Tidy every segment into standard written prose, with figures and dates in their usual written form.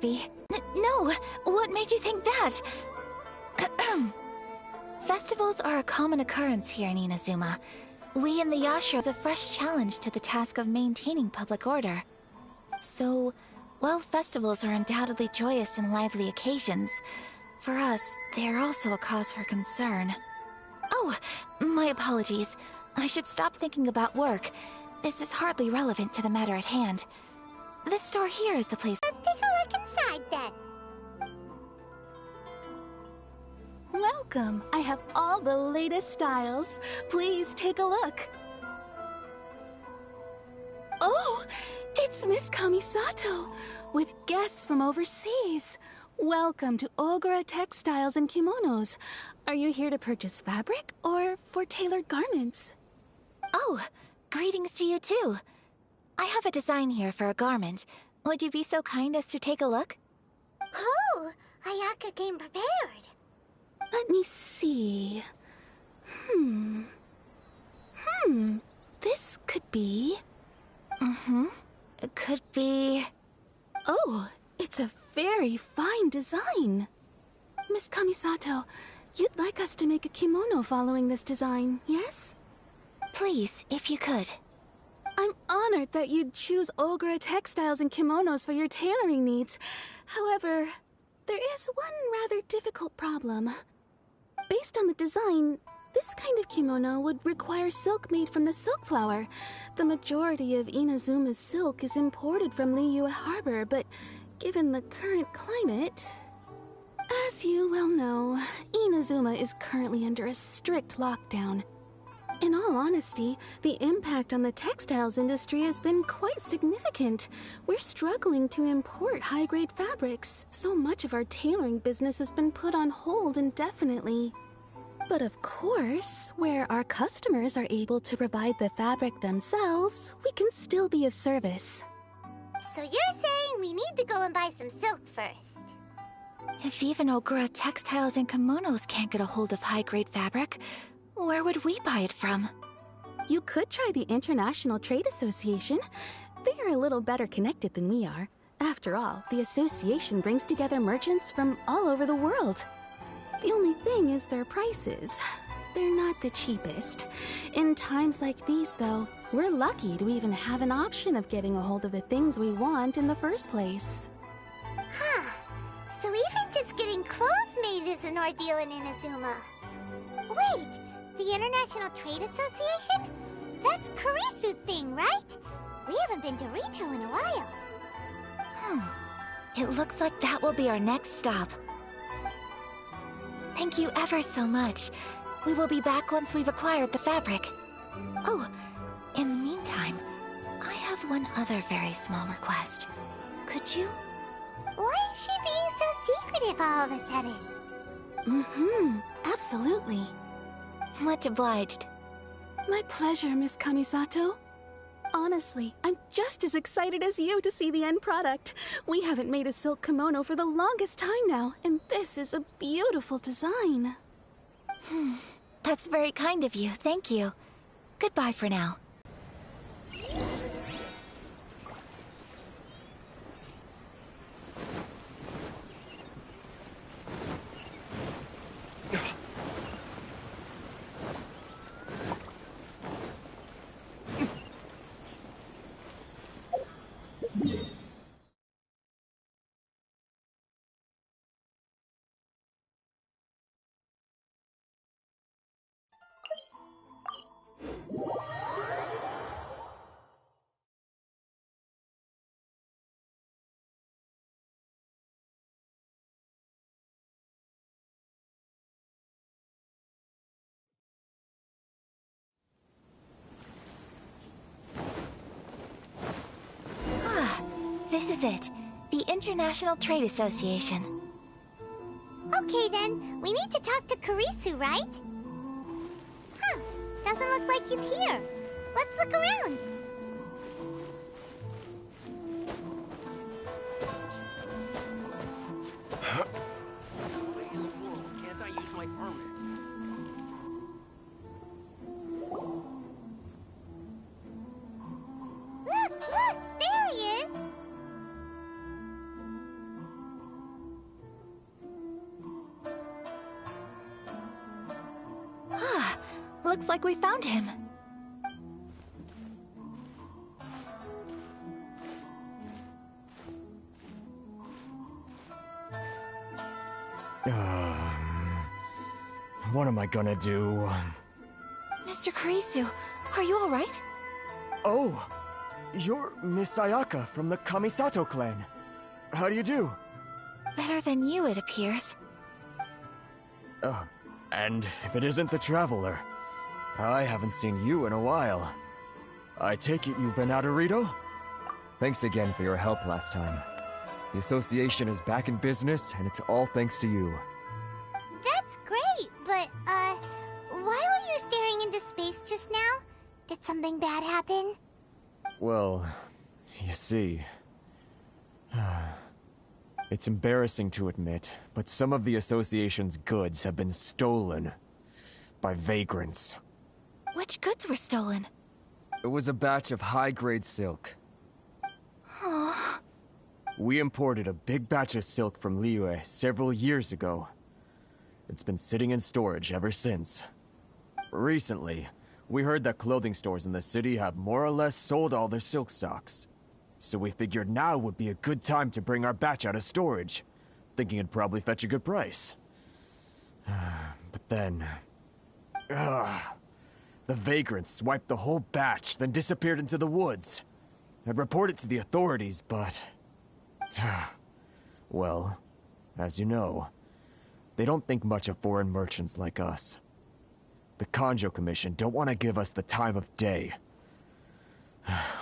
must be. No! What made you think that? Festivals are a common occurrence here in Inazuma. We in the Yashiro have a fresh challenge to the task of maintaining public order. So, while festivals are undoubtedly joyous and lively occasions, for us, they are also a cause for concern. Oh, my apologies. I should stop thinking about work. This is hardly relevant to the matter at hand. This store here is the place. Let's take a look inside then. Welcome. I have all the latest styles. Please take a look. Oh, it's Miss Kamisato with guests from overseas. Welcome to Ogura Textiles and Kimonos. Are you here to purchase fabric or for tailored garments? Oh, greetings to you too. I have a design here for a garment. Would you be so kind as to take a look? Oh, Ayaka came prepared. Let me see. This could be... It could be... Oh, it's a very fine design. Miss Kamisato, you'd like us to make a kimono following this design, yes? Please, if you could. I'm honored that you'd choose Ogura Textiles and Kimonos for your tailoring needs. However, there is one rather difficult problem. Based on the design, this kind of kimono would require silk made from the silk flower. The majority of Inazuma's silk is imported from Liyue Harbor, but given the current climate... As you well know, Inazuma is currently under a strict lockdown. In all honesty, the impact on the textiles industry has been quite significant. We're struggling to import high-grade fabrics. So much of our tailoring business has been put on hold indefinitely. But of course, where our customers are able to provide the fabric themselves, we can still be of service. So you're saying we need to go and buy some silk first? If even Ogura Textiles and Kimonos can't get a hold of high-grade fabric, where would we buy it from? You could try the International Trade Association. They are a little better connected than we are. After all, the association brings together merchants from all over the world. The only thing is their prices. They're not the cheapest. In times like these, though, we're lucky to even have an option of getting a hold of the things we want in the first place. Huh. So even just getting clothes made is an ordeal in Inazuma. Wait, the International Trade Association? That's Kurisu's thing, right? We haven't been to Rito in a while. It looks like that will be our next stop. Thank you ever so much. We will be back once we've acquired the fabric. Oh, in the meantime, I have one other very small request. Could you? Why is she being so secretive all of a sudden? Absolutely. Much obliged. My pleasure, Miss Kamisato. Honestly, I'm just as excited as you to see the end product. We haven't made a silk kimono for the longest time now, and this is a beautiful design. That's very kind of you, thank you. Goodbye for now. This is it. The International Trade Association. Okay then, we need to talk to Kurisu, right? Huh, doesn't look like he's here. Let's look around. Can't I use my permit? Look, there he is! Looks like we found him. What am I gonna do? Mr. Kurisu, are you alright? Oh, you're Miss Sayaka from the Kamisato clan. How do you do? Better than you, it appears. And if it isn't the Traveler, I haven't seen you in a while. I take it you've been out of Rito? Thanks again for your help last time. The association is back in business, and it's all thanks to you. That's great, but, why were you staring into space just now? Did something bad happen? Well, you see... It's embarrassing to admit, but some of the association's goods have been stolen by vagrants. Which goods were stolen? It was a batch of high-grade silk. We imported a big batch of silk from Liyue several years ago. It's been sitting in storage ever since. Recently, we heard that clothing stores in the city have more or less sold all their silk stocks. So we figured now would be a good time to bring our batch out of storage, thinking it'd probably fetch a good price. But then... the vagrants swiped the whole batch, then disappeared into the woods. I'd report it to the authorities, but... well, as you know, they don't think much of foreign merchants like us. The Kanjo Commission don't want to give us the time of day.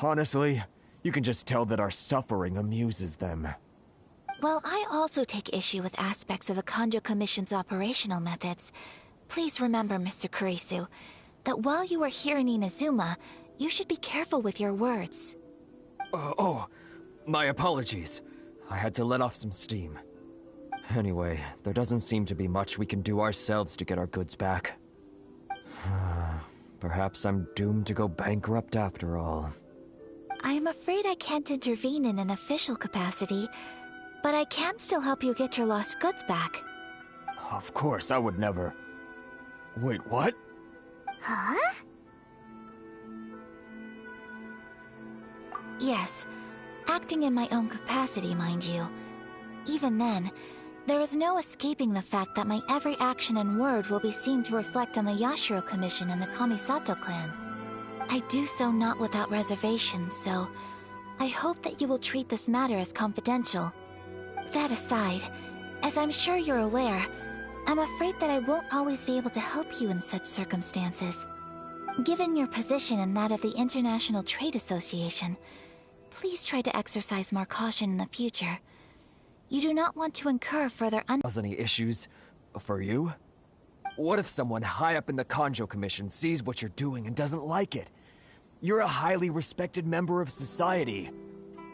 Honestly, you can just tell that our suffering amuses them. Well, I also take issue with aspects of the Kanjo Commission's operational methods. Please remember, Mr. Kurisu, that while you are here in Inazuma, you should be careful with your words. My apologies. I had to let off some steam. Anyway, there doesn't seem to be much we can do ourselves to get our goods back. Perhaps I'm doomed to go bankrupt after all. I am afraid I can't intervene in an official capacity, but I can still help you get your lost goods back. Of course, I would never... Wait, what? Huh? Yes, acting in my own capacity, mind you. Even then, there is no escaping the fact that my every action and word will be seen to reflect on the Yashiro Commission and the Kamisato clan. I do so not without reservations, so I hope that you will treat this matter as confidential. That aside, as I'm sure you're aware, I'm afraid that I won't always be able to help you in such circumstances. Given your position and that of the International Trade Association, please try to exercise more caution in the future. You do not want to incur further Cause any issues for you? What if someone high up in the Kanjo Commission sees what you're doing and doesn't like it? You're a highly respected member of society.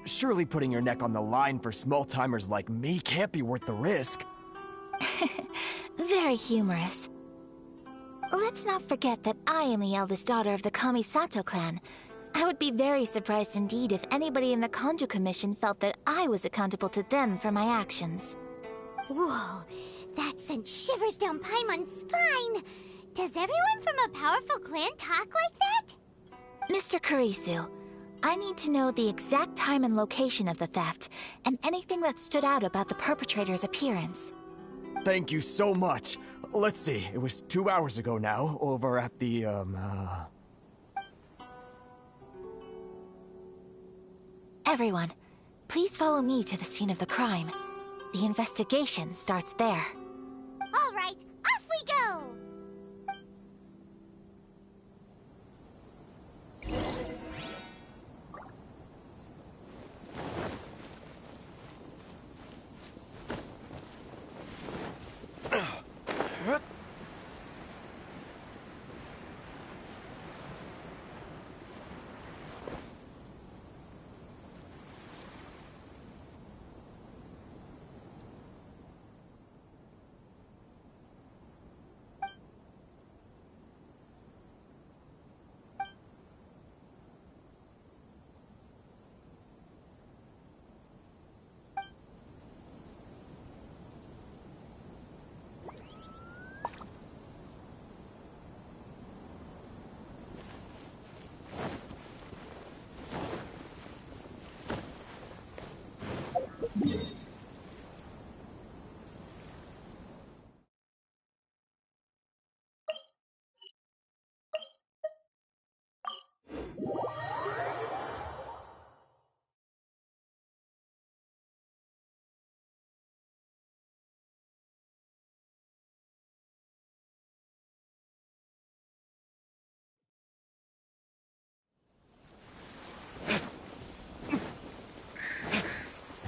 Surely putting your neck on the line for small-timers like me can't be worth the risk. Very humorous. Let's not forget that I am the eldest daughter of the Kamisato clan. I would be very surprised indeed if anybody in the Kanjo Commission felt that I was accountable to them for my actions. Whoa, that sent shivers down Paimon's spine! Does everyone from a powerful clan talk like that? Mr. Kurisu, I need to know the exact time and location of the theft, and anything that stood out about the perpetrator's appearance. Thank you so much. Let's see, it was 2 hours ago now, over at the, Everyone, please follow me to the scene of the crime. The investigation starts there. All right, off we go!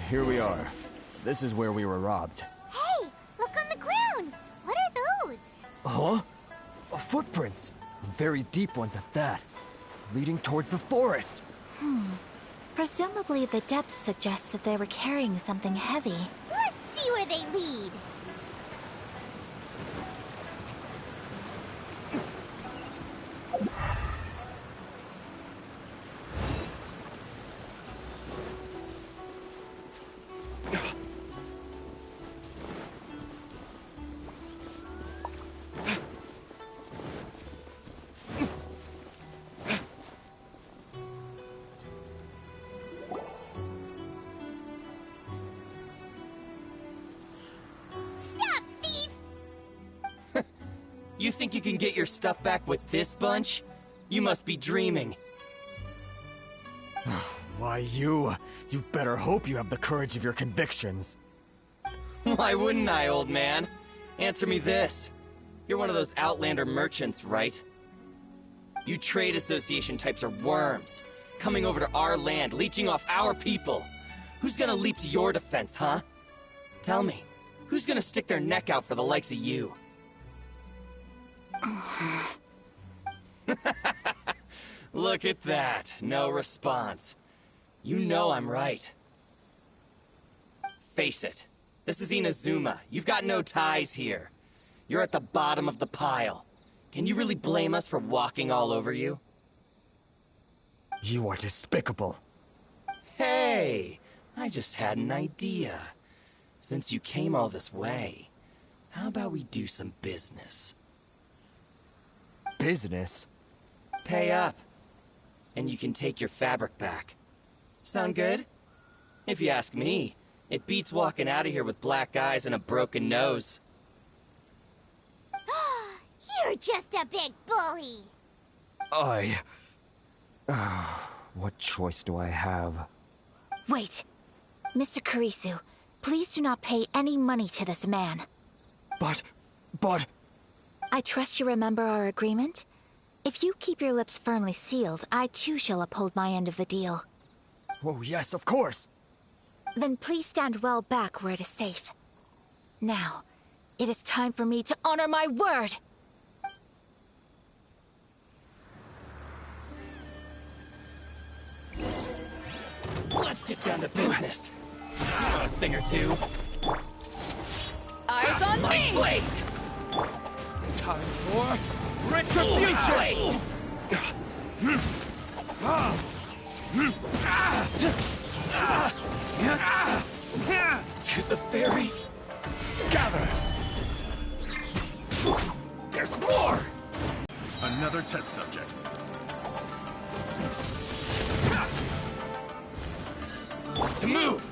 here we are. This is where we were robbed. Hey, look on the ground! What are those? Huh? Footprints. Very deep ones at that. Leading towards the forest. Presumably the depth suggests that they were carrying something heavy. Let's see where they lead. Stop, thief! You think you can get your stuff back with this bunch? You must be dreaming. Why, you better hope you have the courage of your convictions. Why wouldn't I, old man? Answer me this. You're one of those Outlander merchants, right? You trade association types are worms, coming over to our land, leeching off our people. Who's gonna leap to your defense, huh? Tell me, who's gonna stick their neck out for the likes of you? Look at that, no response. You know I'm right. Face it, this is Inazuma. You've got no ties here. You're at the bottom of the pile. Can you really blame us for walking all over you? You are despicable. Hey, I just had an idea. Since you came all this way, how about we do some business? Business? Pay up, and you can take your fabric back. Sound good? If you ask me, it beats walking out of here with black eyes and a broken nose. You're just a big bully! What choice do I have? Wait. Mr. Kurisu, please do not pay any money to this man. But... I trust you remember our agreement? If you keep your lips firmly sealed, I too shall uphold my end of the deal. Oh, yes, of course. Then please stand well back where it is safe. Now, it is time for me to honor my word! Let's get down to business. You know a thing or two. Eyes on My me! blade! Time for retribution! To the ferry. Gather! There's more! Another test subject. To move!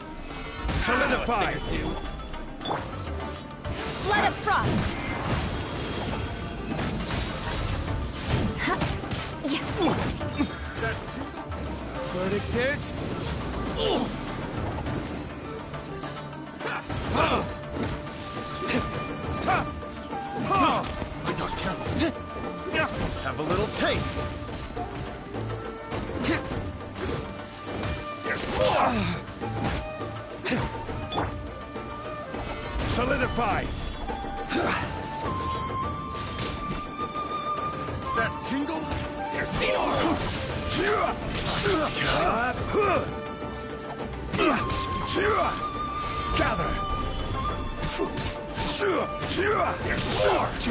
Solidify! A thing or two. Blood of frost! Verdict is... I got careless. Have a little taste. There's more! Solidify! That tingle? There's more! Gather! There's more!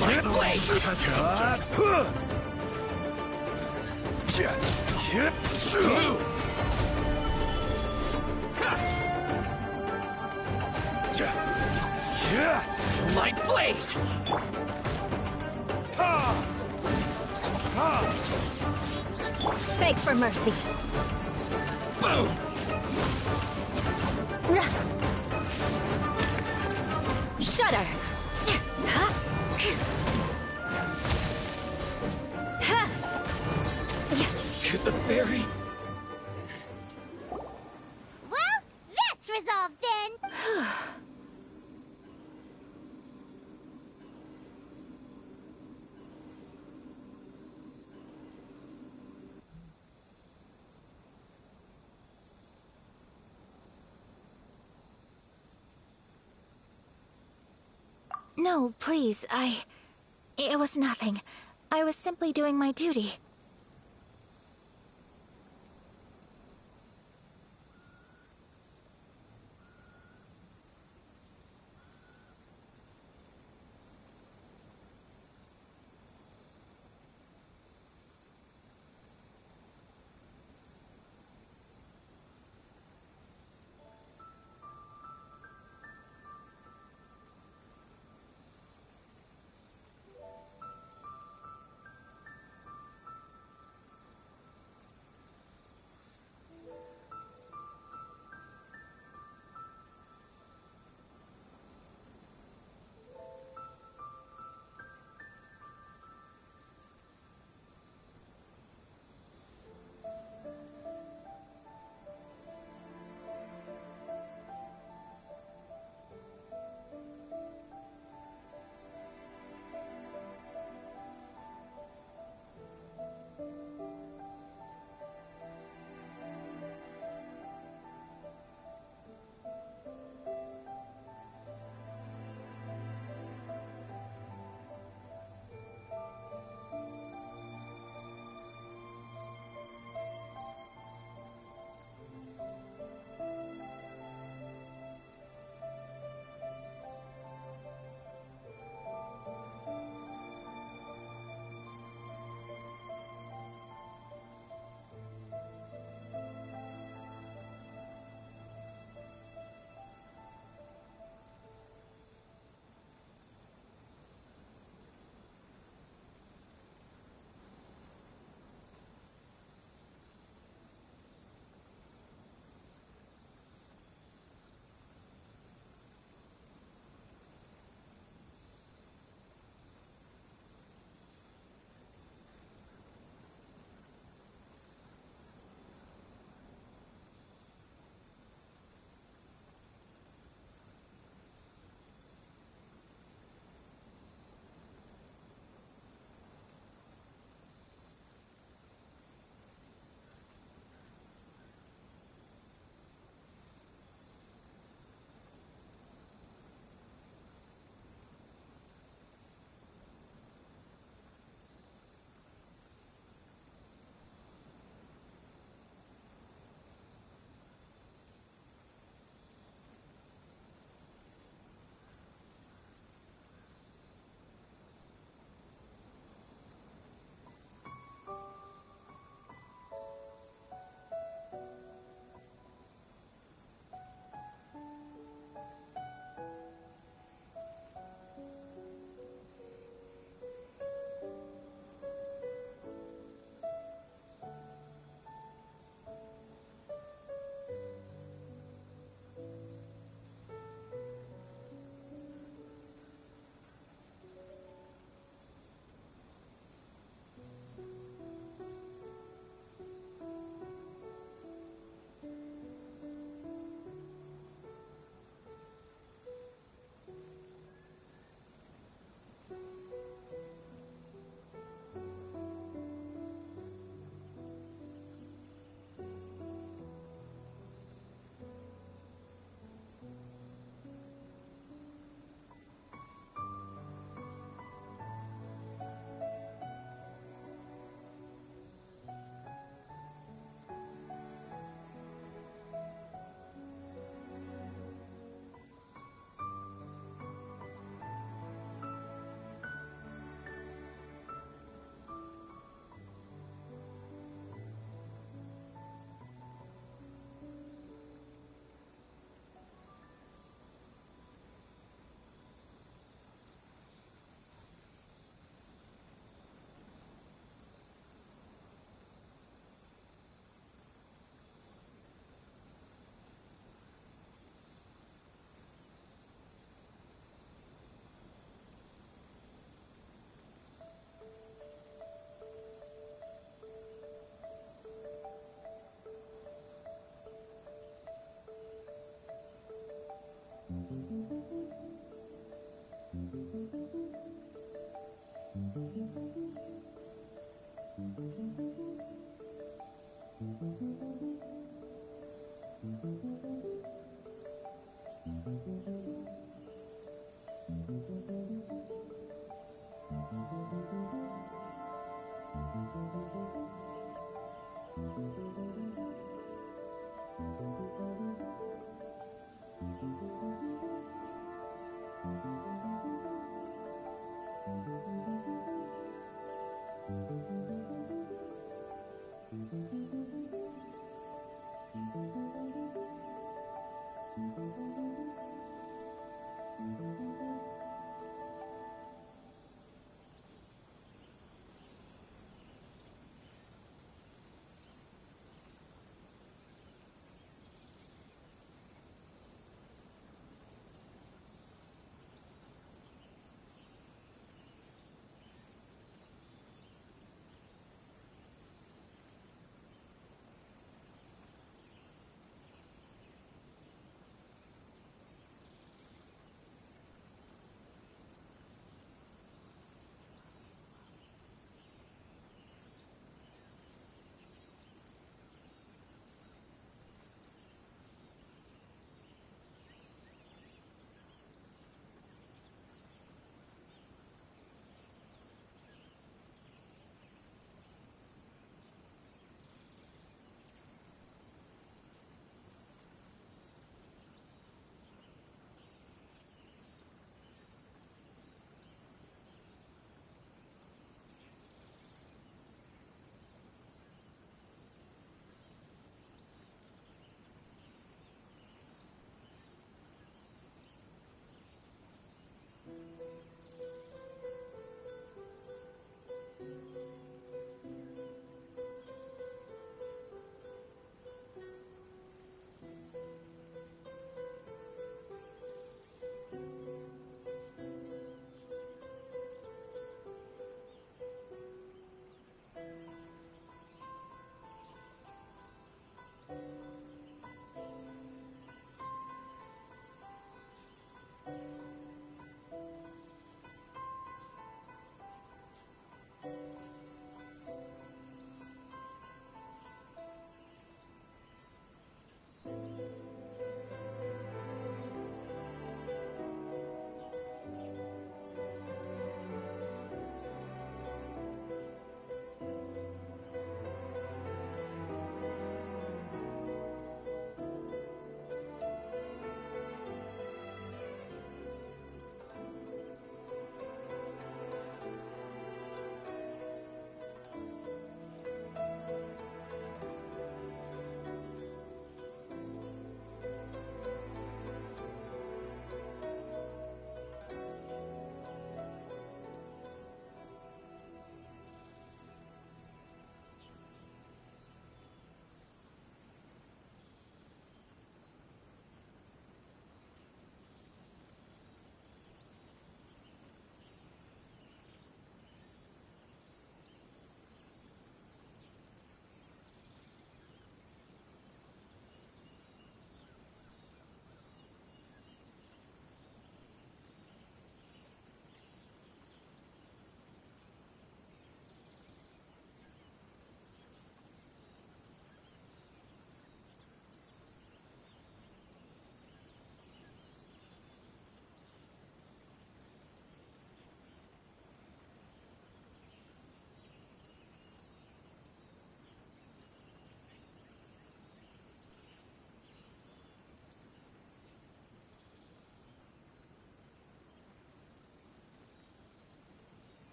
My blade! To move! My blade! Beg for mercy. Boom! Shudder! To the ferry? Well, that's resolved then! No, please, It was nothing. I was simply doing my duty.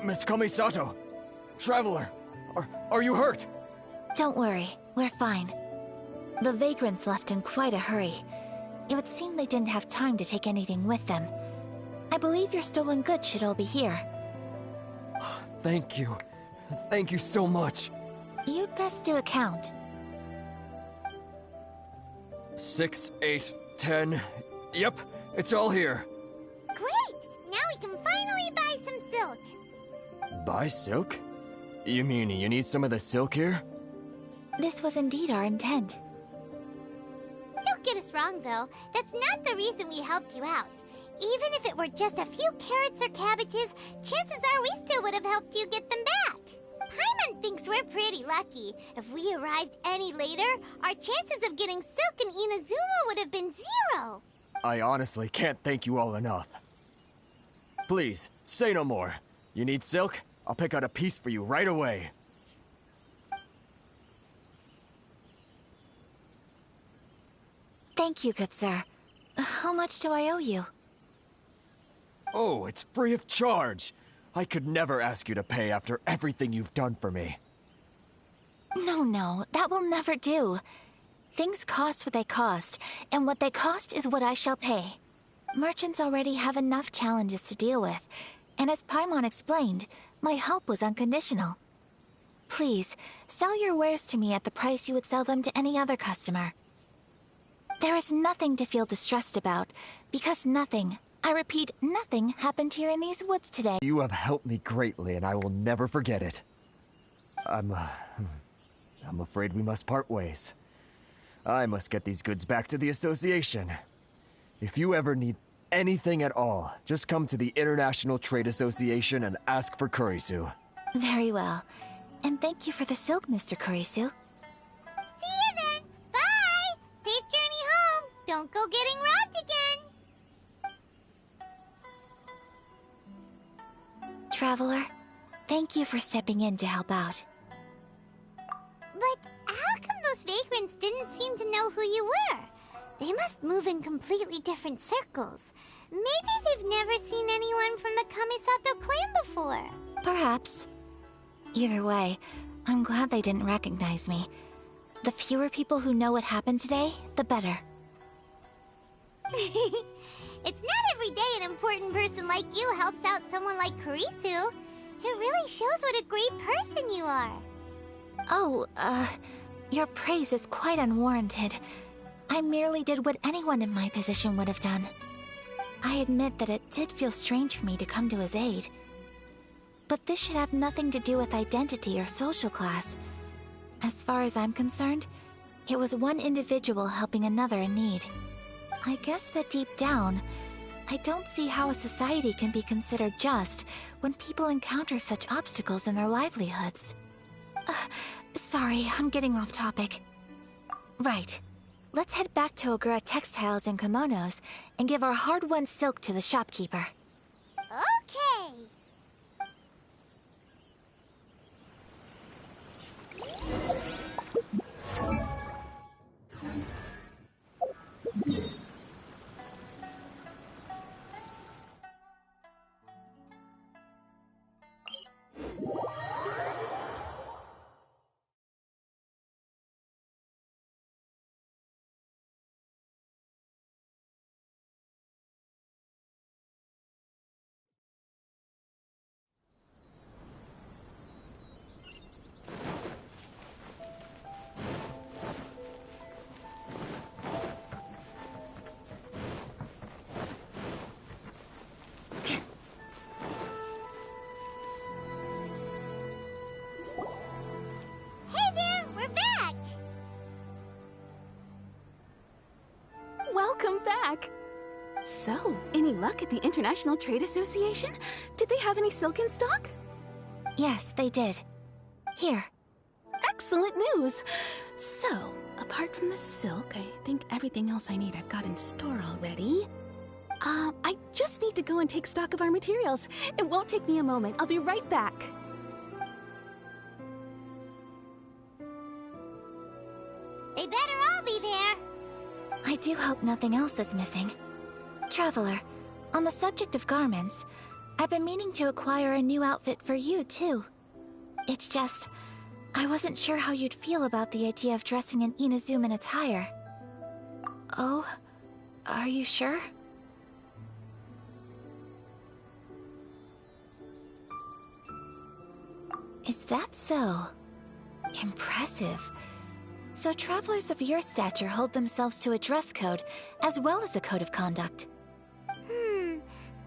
Miss Kamisato! Traveler! Are you hurt? Don't worry, we're fine. The vagrants left in quite a hurry. It would seem they didn't have time to take anything with them. I believe your stolen goods should all be here. Thank you. Thank you so much. You'd best do a count. 6, 8, 10. Yep, it's all here. Great! Now we can finally buy some silk. Buy silk? You mean you need some of the silk here? This was indeed our intent. Don't get us wrong, though. That's not the reason we helped you out. Even if it were just a few carrots or cabbages, chances are we still would have helped you get them back. Paimon thinks we're pretty lucky. If we arrived any later, our chances of getting silk in Inazuma would have been 0. I honestly can't thank you all enough. Please, say no more. You need silk? I'll pick out a piece for you right away. Thank you, good sir. How much do I owe you? Oh, it's free of charge. I could never ask you to pay after everything you've done for me. No, that will never do. Things cost what they cost, and what they cost is what I shall pay. Merchants already have enough challenges to deal with, and as Paimon explained, my help was unconditional. Please, sell your wares to me at the price you would sell them to any other customer. There is nothing to feel distressed about, because nothing, I repeat, nothing happened here in these woods today. You have helped me greatly, and I will never forget it. I'm afraid we must part ways. I must get these goods back to the association. If you ever need anything at all, just come to the International Trade Association and ask for Kurisu. Very well. And thank you for the silk, Mr. Kurisu. See you then! Bye! Safe journey home! Don't go getting robbed again! Traveler, thank you for stepping in to help out. But how come those vagrants didn't seem to know who you were? They must move in completely different circles. Maybe they've never seen anyone from the Kamisato clan before. Perhaps. Either way, I'm glad they didn't recognize me. The fewer people who know what happened today, the better. It's not every day an important person like you helps out someone like Kurisu. It really shows what a great person you are. Oh, your praise is quite unwarranted. I merely did what anyone in my position would have done. I admit that it did feel strange for me to come to his aid. But this should have nothing to do with identity or social class. As far as I'm concerned, it was one individual helping another in need. I guess that deep down, I don't see how a society can be considered just when people encounter such obstacles in their livelihoods. Sorry, I'm getting off topic. Right. Let's head back to Ogura Textiles and Kimonos and give our hard-won silk to the shopkeeper. Okay. Welcome back! So, any luck at the International Trade Association? Did they have any silk in stock? Yes, they did. Here. Excellent news! So, apart from the silk, I think everything else I need I've got in store already. I just need to go and take stock of our materials. It won't take me a moment. I'll be right back. They better all be there. I do hope nothing else is missing. Traveler, on the subject of garments, I've been meaning to acquire a new outfit for you, too. It's just, I wasn't sure how you'd feel about the idea of dressing in Inazuman attire. Oh, are you sure? Is that so? Impressive. So travelers of your stature hold themselves to a dress code, as well as a code of conduct.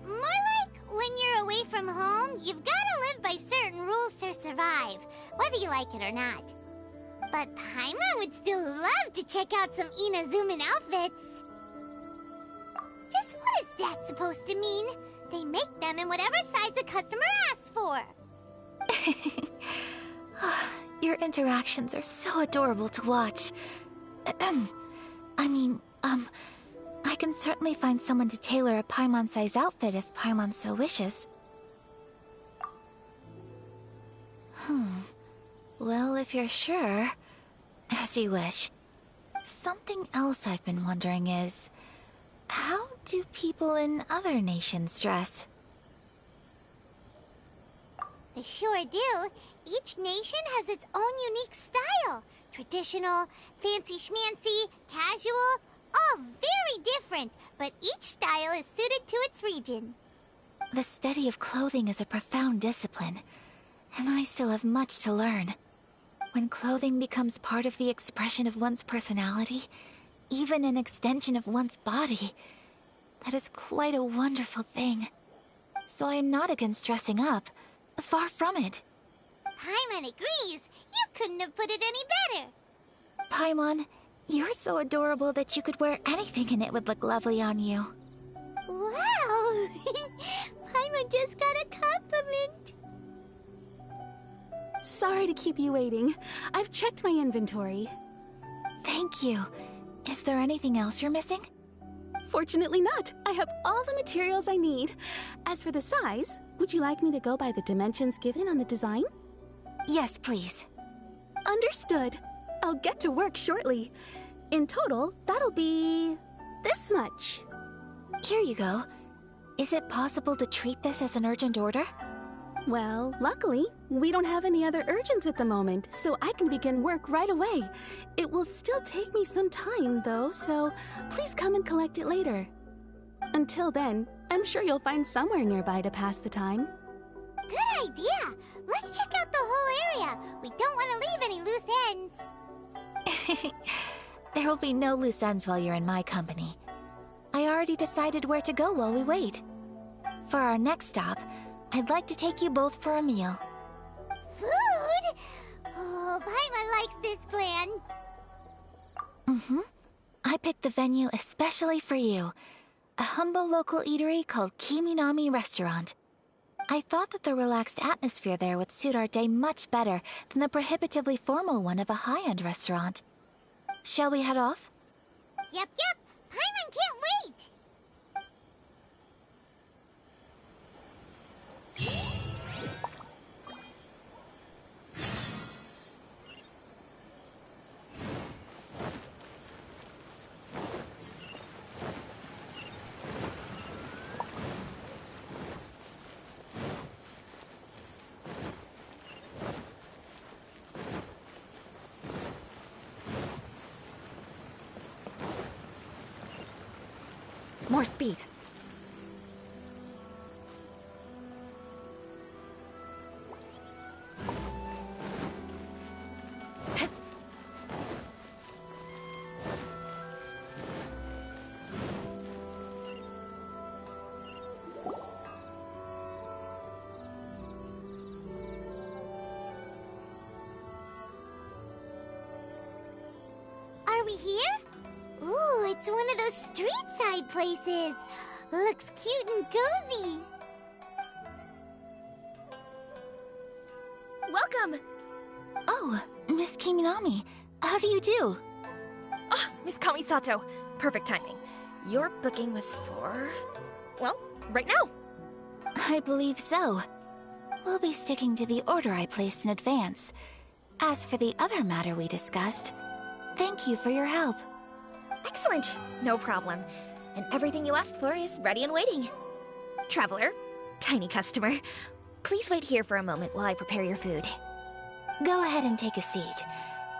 More like when you're away from home, you've gotta live by certain rules to survive, whether you like it or not. But Paimon would still love to check out some Inazuman outfits. Just what is that supposed to mean? They make them in whatever size the customer asks for. Your interactions are so adorable to watch. I can certainly find someone to tailor a Paimon-size outfit if Paimon so wishes. Well, if you're sure, as you wish. Something else I've been wondering is, how do people in other nations dress? They sure do. Each nation has its own unique style. Traditional, fancy schmancy, casual, all very different, but each style is suited to its region. The study of clothing is a profound discipline, and I still have much to learn. When clothing becomes part of the expression of one's personality, even an extension of one's body, that is quite a wonderful thing. So I am not against dressing up. Far from it. Paimon agrees. You couldn't have put it any better. Paimon, you're so adorable that you could wear anything and it would look lovely on you. Wow! Paimon just got a compliment. Sorry to keep you waiting. I've checked my inventory. Thank you. Is there anything else you're missing? Fortunately not. I have all the materials I need. As for the size, would you like me to go by the dimensions given on the design? Yes, please. Understood. I'll get to work shortly. In total, that'll be this much. Here you go. Is it possible to treat this as an urgent order? Well, luckily, we don't have any other urgents at the moment, so I can begin work right away. It will still take me some time, though, so please come and collect it later. Until then, I'm sure you'll find somewhere nearby to pass the time. Good idea. Let's check out the whole area. We don't want to leave any loose ends. There will be no loose ends while you're in my company. I already decided where to go while we wait. For our next stop, I'd like to take you both for a meal. Food? Oh, Paimon likes this plan. I picked the venue especially for you. A humble local eatery called Kiminami Restaurant. I thought that the relaxed atmosphere there would suit our day much better than the prohibitively formal one of a high-end restaurant. Shall we head off? Yep. Paimon can't wait. More speed. Are we here? Ooh, it's one of those street-side places. Looks cute and cozy. Welcome! Oh, Miss Kiminami, how do you do? Ah, Miss Kamisato. Perfect timing. Your booking was for... well, right now. I believe so. We'll be sticking to the order I placed in advance. As for the other matter we discussed, thank you for your help. Excellent. No problem. And everything you asked for is ready and waiting. Traveler, tiny customer. Please wait here for a moment while I prepare your food. Go ahead and take a seat.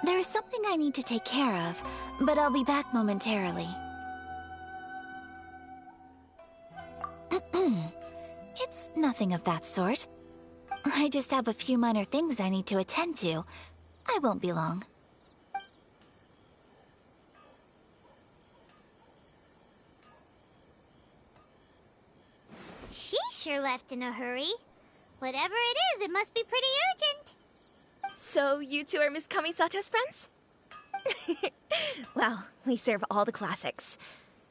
There is something I need to take care of, but I'll be back momentarily. It's nothing of that sort. I just have a few minor things I need to attend to. I won't be long. She sure left in a hurry. Whatever it is, it must be pretty urgent. So, you two are Miss Kamisato's friends? Well, we serve all the classics.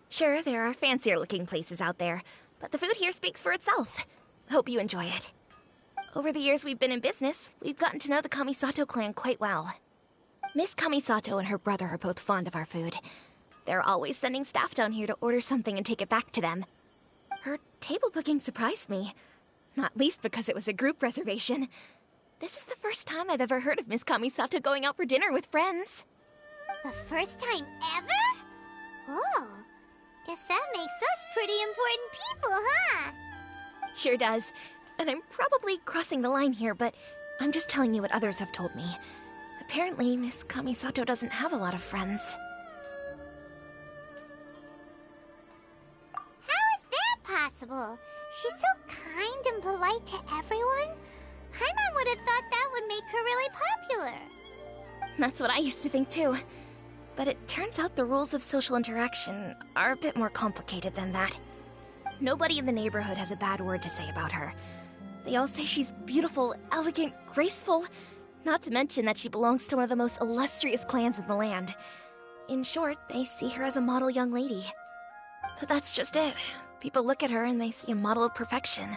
Sure, there are fancier-looking places out there, but the food here speaks for itself. Hope you enjoy it. Over the years we've been in business, we've gotten to know the Kamisato clan quite well. Miss Kamisato and her brother are both fond of our food. They're always sending staff down here to order something and take it back to them. Her table booking surprised me, not least because it was a group reservation. This is the first time I've ever heard of Miss Kamisato going out for dinner with friends. The first time ever? Oh, guess that makes us pretty important people, huh? Sure does. And I'm probably crossing the line here, but I'm just telling you what others have told me. Apparently, Miss Kamisato doesn't have a lot of friends. How is that possible? She's so kind and polite to everyone. Paimon would have thought that would make her really popular. That's what I used to think too. But it turns out the rules of social interaction are a bit more complicated than that. Nobody in the neighborhood has a bad word to say about her. They all say she's beautiful, elegant, graceful, not to mention that she belongs to one of the most illustrious clans in the land. In short, they see her as a model young lady. But that's just it. People look at her and they see a model of perfection,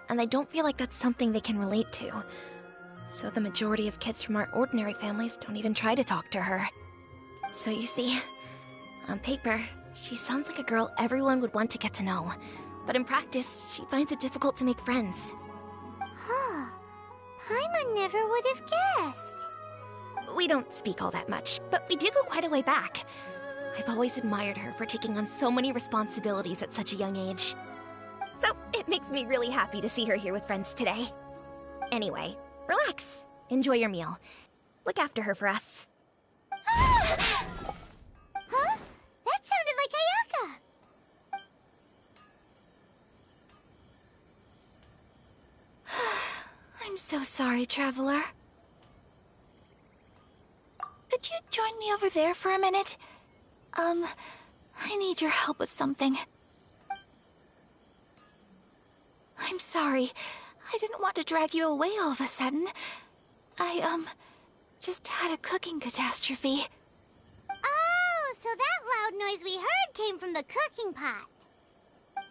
and they don't feel like that's something they can relate to. So the majority of kids from our ordinary families don't even try to talk to her. So you see, on paper, she sounds like a girl everyone would want to get to know. But in practice, she finds it difficult to make friends. Huh. Paimon never would have guessed. We don't speak all that much, but we do go quite a way back. I've always admired her for taking on so many responsibilities at such a young age. So it makes me really happy to see her here with friends today. Anyway, relax. Enjoy your meal. Look after her for us. Huh? That sounded like Ayaka. I'm so sorry, Traveler. Could you join me over there for a minute? I need your help with something. I'm sorry. I didn't want to drag you away all of a sudden. I, just had a cooking catastrophe. Oh, so that loud noise we heard came from the cooking pot.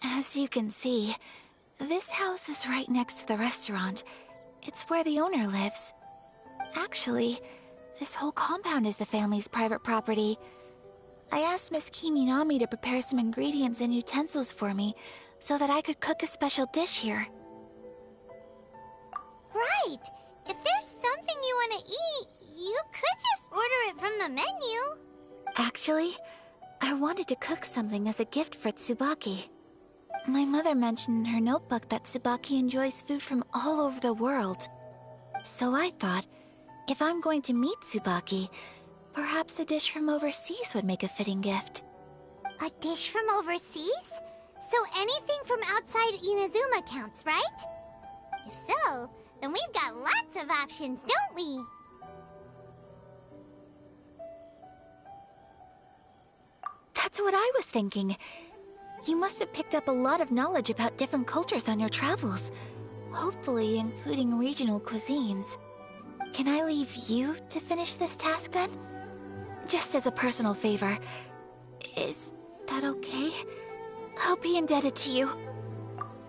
As you can see, this house is right next to the restaurant. It's where the owner lives. Actually, this whole compound is the family's private property. I asked Miss Kiminami to prepare some ingredients and utensils for me so that I could cook a special dish here. Right. If there's something you want to eat, you could just order it from the menu. Actually, I wanted to cook something as a gift for Tsubaki. My mother mentioned in her notebook that Tsubaki enjoys food from all over the world. So I thought, if I'm going to meet Tsubaki, perhaps a dish from overseas would make a fitting gift. A dish from overseas? So anything from outside Inazuma counts, right? If so, then we've got lots of options, don't we? That's what I was thinking. You must have picked up a lot of knowledge about different cultures on your travels. Hopefully including regional cuisines. Can I leave you to finish this task then? Just as a personal favor. Is that okay? I'll be indebted to you.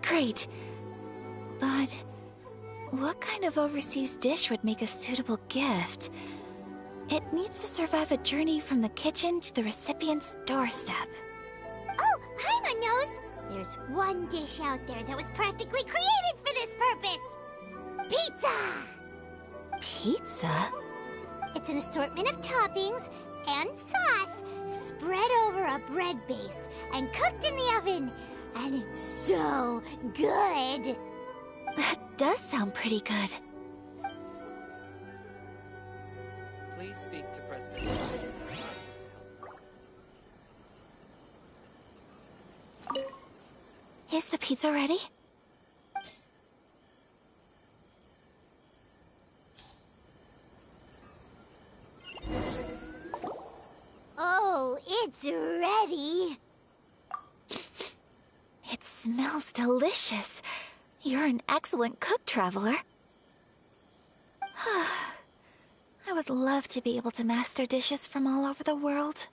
Great. But what kind of overseas dish would make a suitable gift? It needs to survive a journey from the kitchen to the recipient's doorstep. Oh, Paimon knows! There's one dish out there that was practically created for this purpose! Pizza! Pizza? It's an assortment of toppings and sauce spread over a bread base and cooked in the oven. And it's so good! does sound pretty good. Please speak to President. Is the pizza ready? Oh, it's ready. It smells delicious. You're an excellent cook, Traveler. I would love to be able to master dishes from all over the world.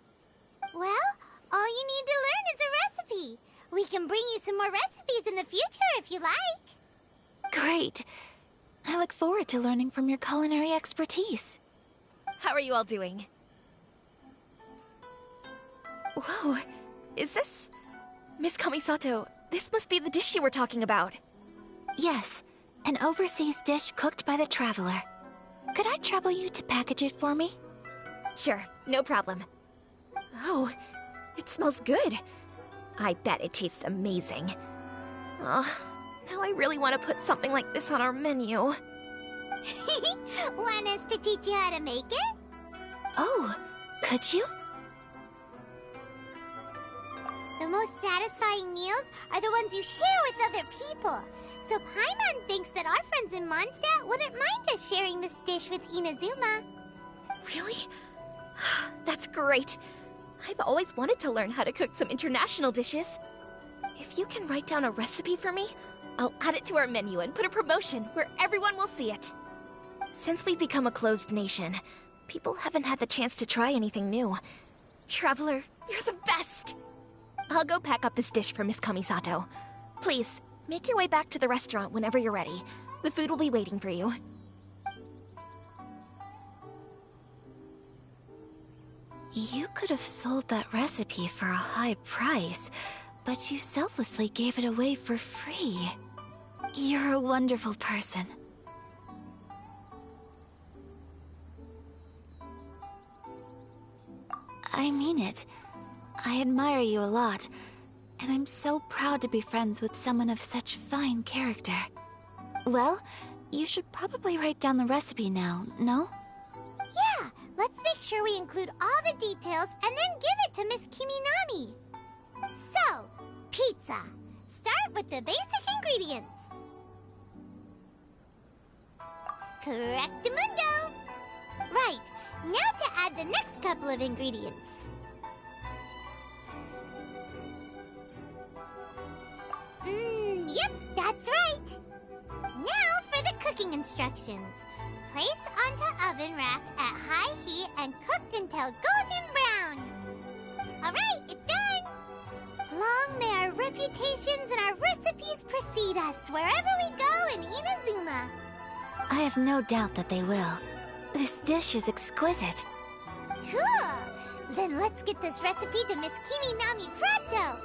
Well, all you need to learn is a recipe. We can bring you some more recipes in the future if you like. Great. I look forward to learning from your culinary expertise. How are you all doing? Whoa, is this... Miss Kamisato, this must be the dish you were talking about. Yes, an overseas dish cooked by the Traveler. Could I trouble you to package it for me? Sure, no problem. Oh, it smells good. I bet it tastes amazing. Oh, now I really want to put something like this on our menu. Want us to teach you how to make it? Oh, could you? The most satisfying meals are the ones you share with other people. So Paimon thinks that our friends in Mondstadt wouldn't mind us sharing this dish with Inazuma. Really? That's great. I've always wanted to learn how to cook some international dishes. If you can write down a recipe for me, I'll add it to our menu and put a promotion where everyone will see it. Since we've become a closed nation, people haven't had the chance to try anything new. Traveler, you're the best! I'll go pack up this dish for Miss Kamisato. Please, make your way back to the restaurant whenever you're ready. The food will be waiting for you. You could have sold that recipe for a high price, but you selflessly gave it away for free. You're a wonderful person. I mean it. I admire you a lot, and I'm so proud to be friends with someone of such fine character. Well, you should probably write down the recipe now, no? Yeah, let's make sure we include all the details and then give it to Miss Kiminami. So, pizza. Start with the basic ingredients. Correctamundo. Right, now to add the next couple of ingredients. Yep, that's right. Now for the cooking instructions. Place onto oven rack at high heat and cooked until golden brown. Alright, it's done. Long may our reputations and our recipes precede us wherever we go in Inazuma. I have no doubt that they will. This dish is exquisite. Cool. Then let's get this recipe to Miss Kiminami pronto.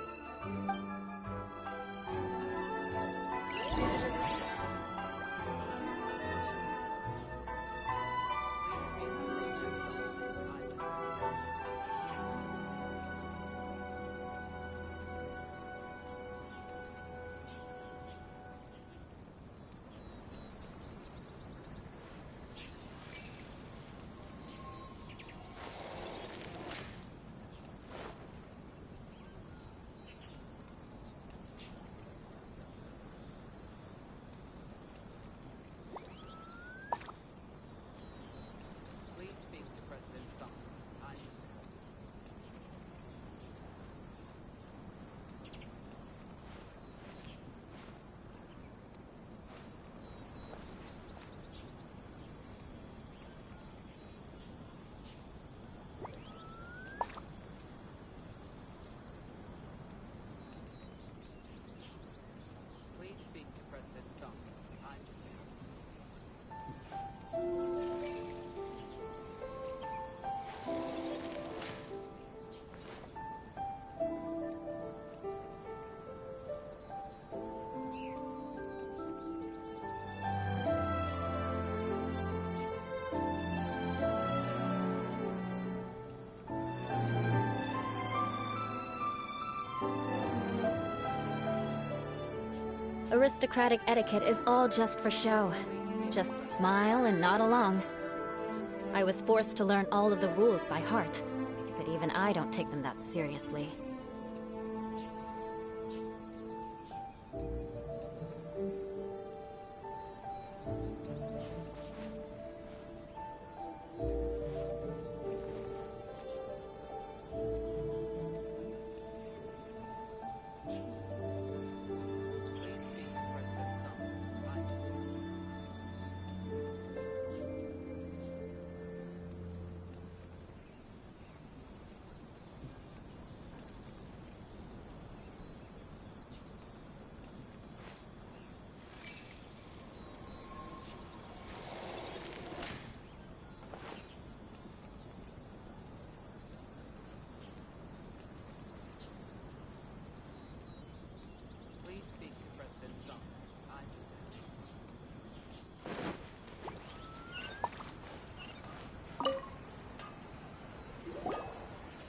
Aristocratic etiquette is all just for show. Just smile and nod along. I was forced to learn all of the rules by heart, but even I don't take them that seriously.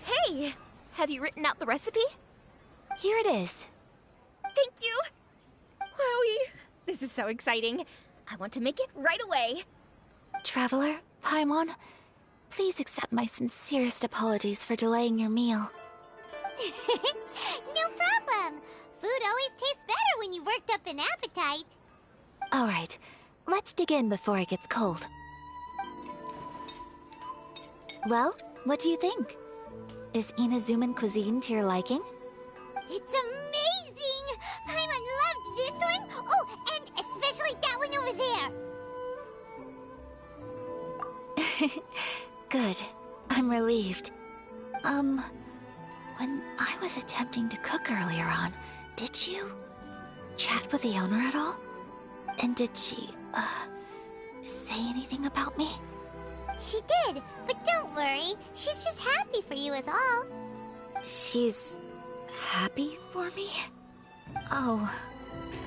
Hey! Have you written out the recipe? Here it is. Thank you! Wowie! This is so exciting. I want to make it right away. Traveler, Paimon, please accept my sincerest apologies for delaying your meal. No problem. Food always tastes better when you've worked up an appetite. Alright, let's dig in before it gets cold. Well, what do you think? Is Inazuman cuisine to your liking? It's amazing! Paimon loved this one! Oh, and especially that one over there! Good. I'm relieved. When I was attempting to cook earlier on, did you chat with the owner at all? And did she, say anything about me? She did, but don't worry. She's just happy for you is all. She's happy for me? Oh,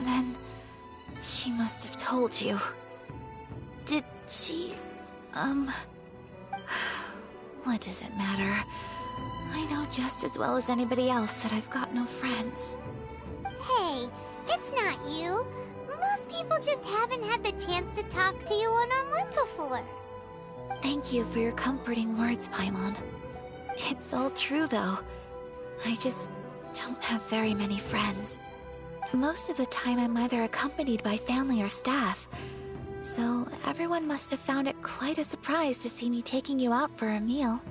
then she must have told you. Did she, what does it matter? I know just as well as anybody else that I've got no friends. Hey, it's not you. Most people just haven't had the chance to talk to you one-on-one before. Thank you for your comforting words, Paimon. It's all true, though. I just don't have very many friends. Most of the time I'm either accompanied by family or staff. So everyone must have found it quite a surprise to see me taking you out for a meal.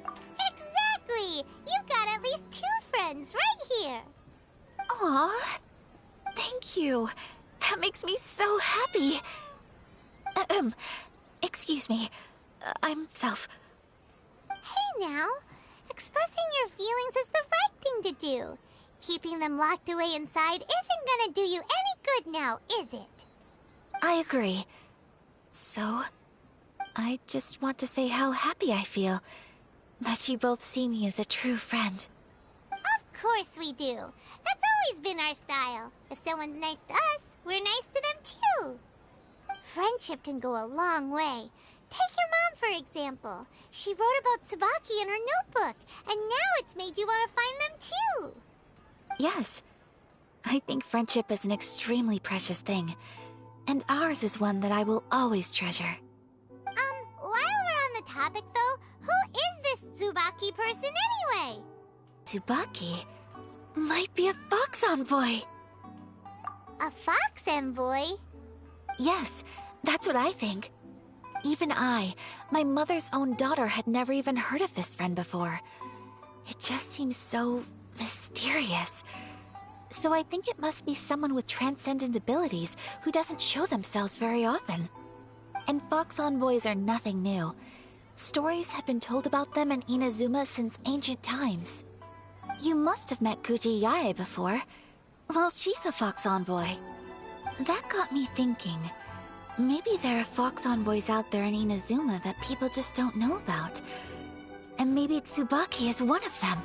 Exactly! You've got at least 2 friends right here. Aw, thank you. That makes me so happy. Excuse me. I'm Self. Hey now, expressing your feelings is the right thing to do. Keeping them locked away inside isn't gonna do you any good now, is it? I agree. So, I just want to say how happy I feel that you both see me as a true friend. Of course we do. That's always been our style. If someone's nice to us, we're nice to them too. Friendship can go a long way. Take your mom, for example. She wrote about Tsubaki in her notebook, and now it's made you want to find them too. Yes. I think friendship is an extremely precious thing, and ours is one that I will always treasure. While we're on the topic though, who is this Tsubaki person anyway? Tsubaki might be a fox envoy. A fox envoy? Yes, that's what I think. Even I, my mother's own daughter, had never even heard of this friend before. It just seems so mysterious. So I think it must be someone with transcendent abilities who doesn't show themselves very often. And fox envoys are nothing new. Stories have been told about them in Inazuma since ancient times. You must have met Kuji Yae before. Well, she's a fox envoy. That got me thinking. Maybe there are fox envoys out there in Inazuma that people just don't know about. And maybe Tsubaki is one of them.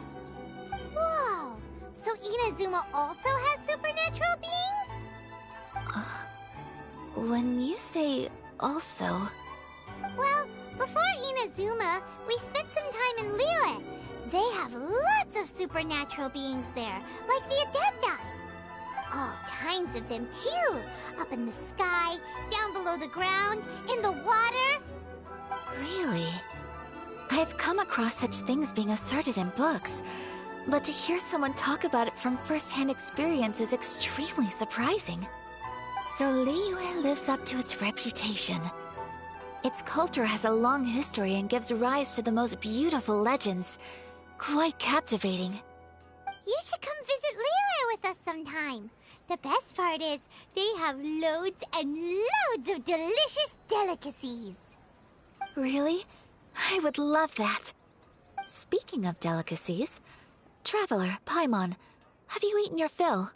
Whoa! So Inazuma also has supernatural beings? When you say also... Well, before Inazuma, we spent some time in Liyue. They have lots of supernatural beings there, like the Adepti. All kinds of them, too. Up in the sky, down below the ground, in the water. Really? I've come across such things being asserted in books, but to hear someone talk about it from first-hand experience is extremely surprising. So Liyue lives up to its reputation. Its culture has a long history and gives rise to the most beautiful legends. Quite captivating. You should come visit Liyue with us sometime. The best part is, they have loads and loads of delicious delicacies. Really? I would love that. Speaking of delicacies, Traveler, Paimon, have you eaten your fill?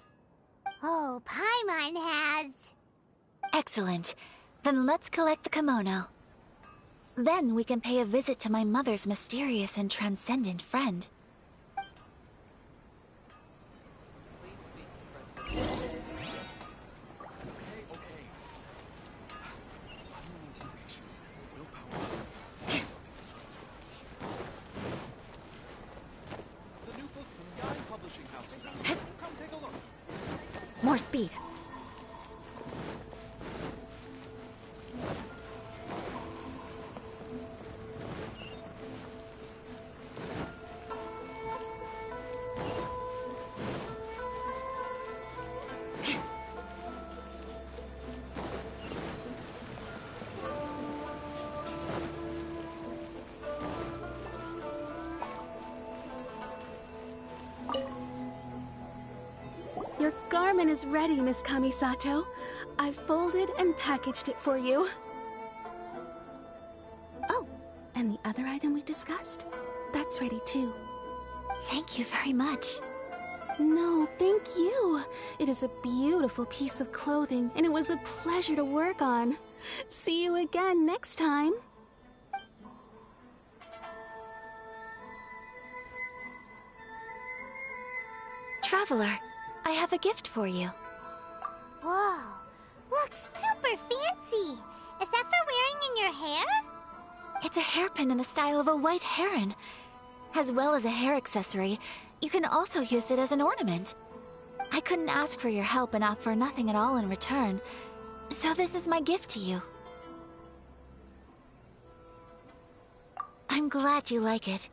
Oh, Paimon has. Excellent. Then let's collect the kimono. Then we can pay a visit to my mother's mysterious and transcendent friend. More speed. Your garment is ready, Miss Kamisato. I've folded and packaged it for you. Oh, and the other item we discussed? That's ready too. Thank you very much. No, thank you. It is a beautiful piece of clothing, and it was a pleasure to work on. See you again next time. Traveler, I have a gift for you. Whoa, looks super fancy. Is that for wearing in your hair? It's a hairpin in the style of a white heron. As well as a hair accessory, you can also use it as an ornament. I couldn't ask for your help and offer nothing at all in return, so this is my gift to you. I'm glad you like it.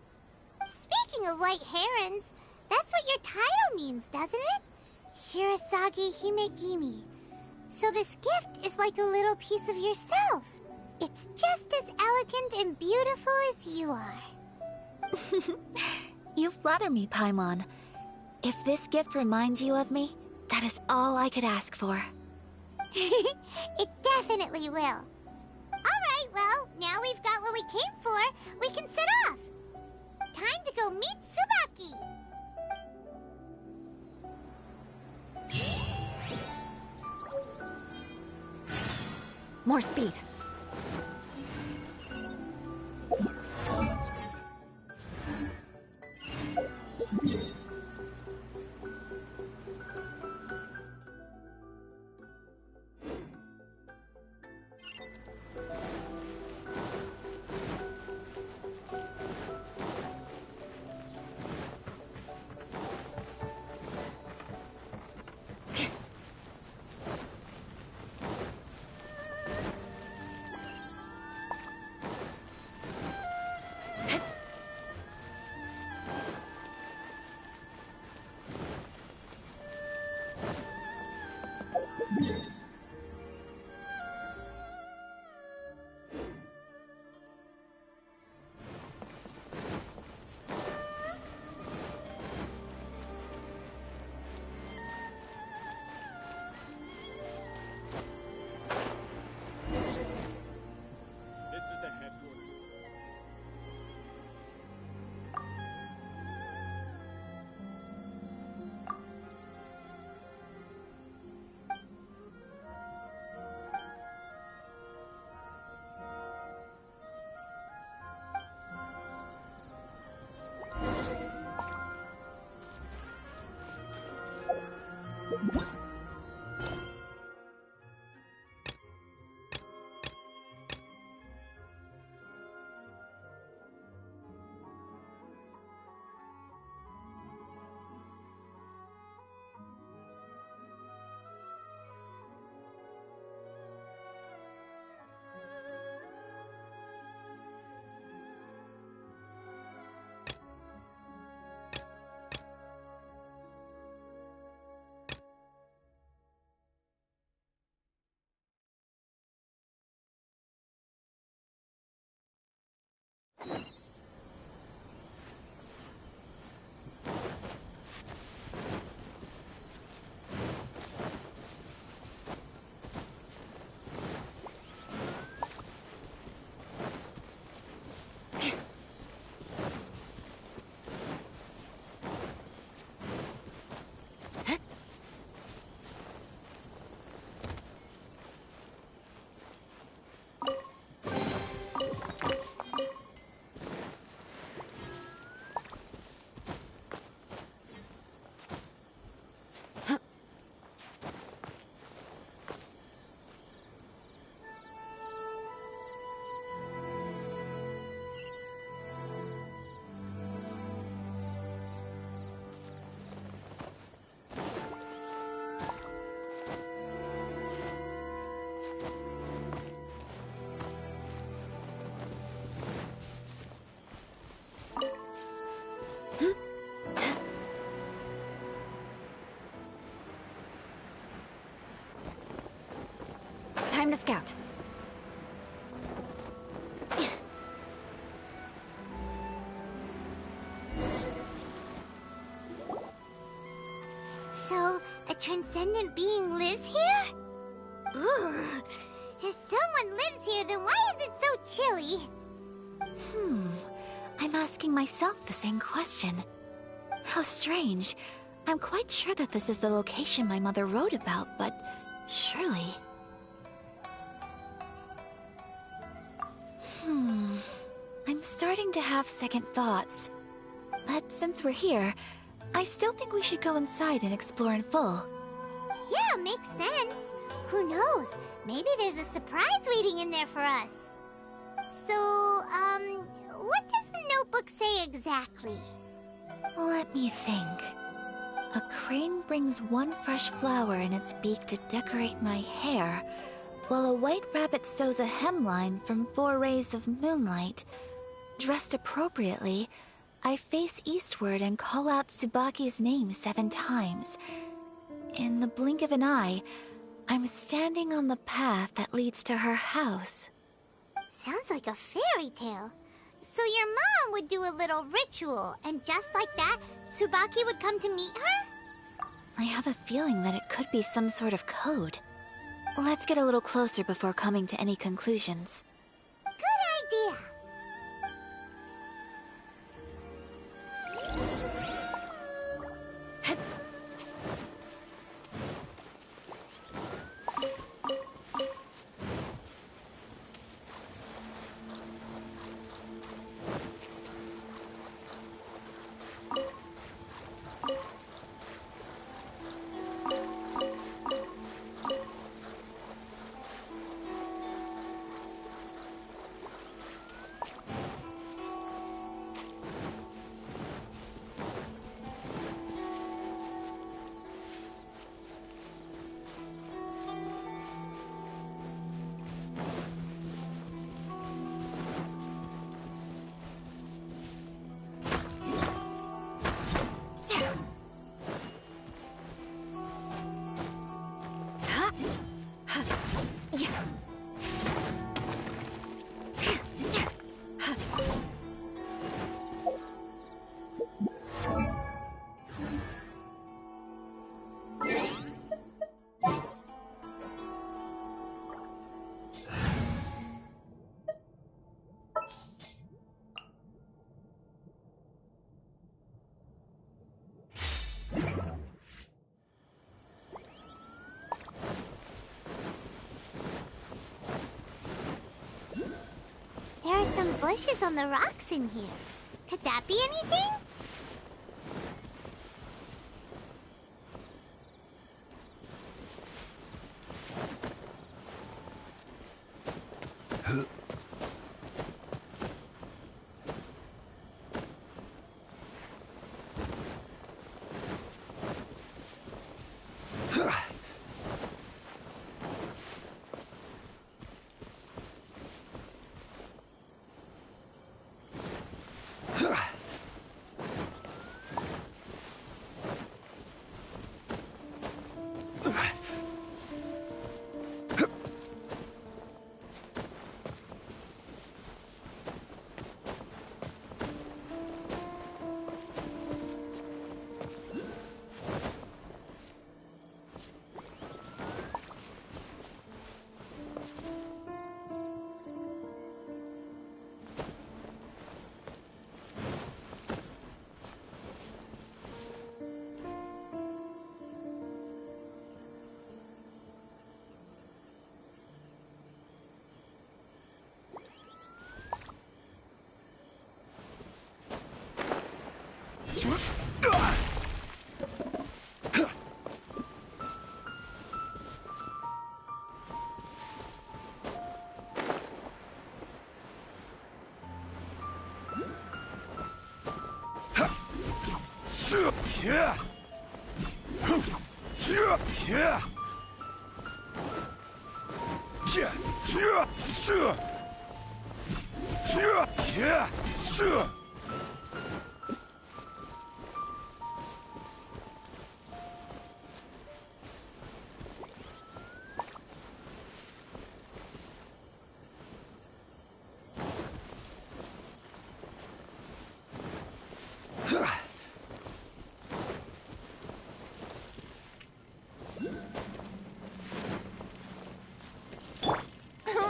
Speaking of white herons, that's what your title means, doesn't it? Shirasagi Himegimi. So this gift is like a little piece of yourself. It's just as elegant and beautiful as you are. You flatter me, Paimon. If this gift reminds you of me, that is all I could ask for. It definitely will. Alright, well, now we've got what we came for, we can set off. Time to go meet Tsubaki. More speed. Time to scout. So, a transcendent being lives here? Ugh. If someone lives here, then why is it so chilly? I'm asking myself the same question. How strange. I'm quite sure that this is the location my mother wrote about, but surely... I'm starting to have second thoughts. But since we're here, I still think we should go inside and explore in full. Yeah, makes sense. Who knows? Maybe there's a surprise waiting in there for us. So, what does the notebook say exactly? Let me think. A crane brings one fresh flower in its beak to decorate my hair, while a white rabbit sews a hemline from 4 rays of moonlight. Dressed appropriately, I face eastward and call out Tsubaki's name 7 times. In the blink of an eye, I'm standing on the path that leads to her house. Sounds like a fairy tale. So your mom would do a little ritual, and just like that, Tsubaki would come to meet her? I have a feeling that it could be some sort of code. Let's get a little closer before coming to any conclusions. Good idea. There are some bushes on the rocks in here. Could that be anything?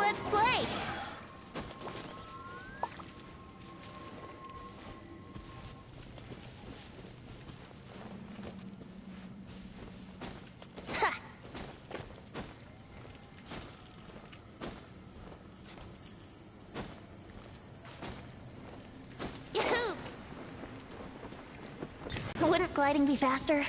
Let's play! Ha! Yahoo! Wouldn't gliding be faster?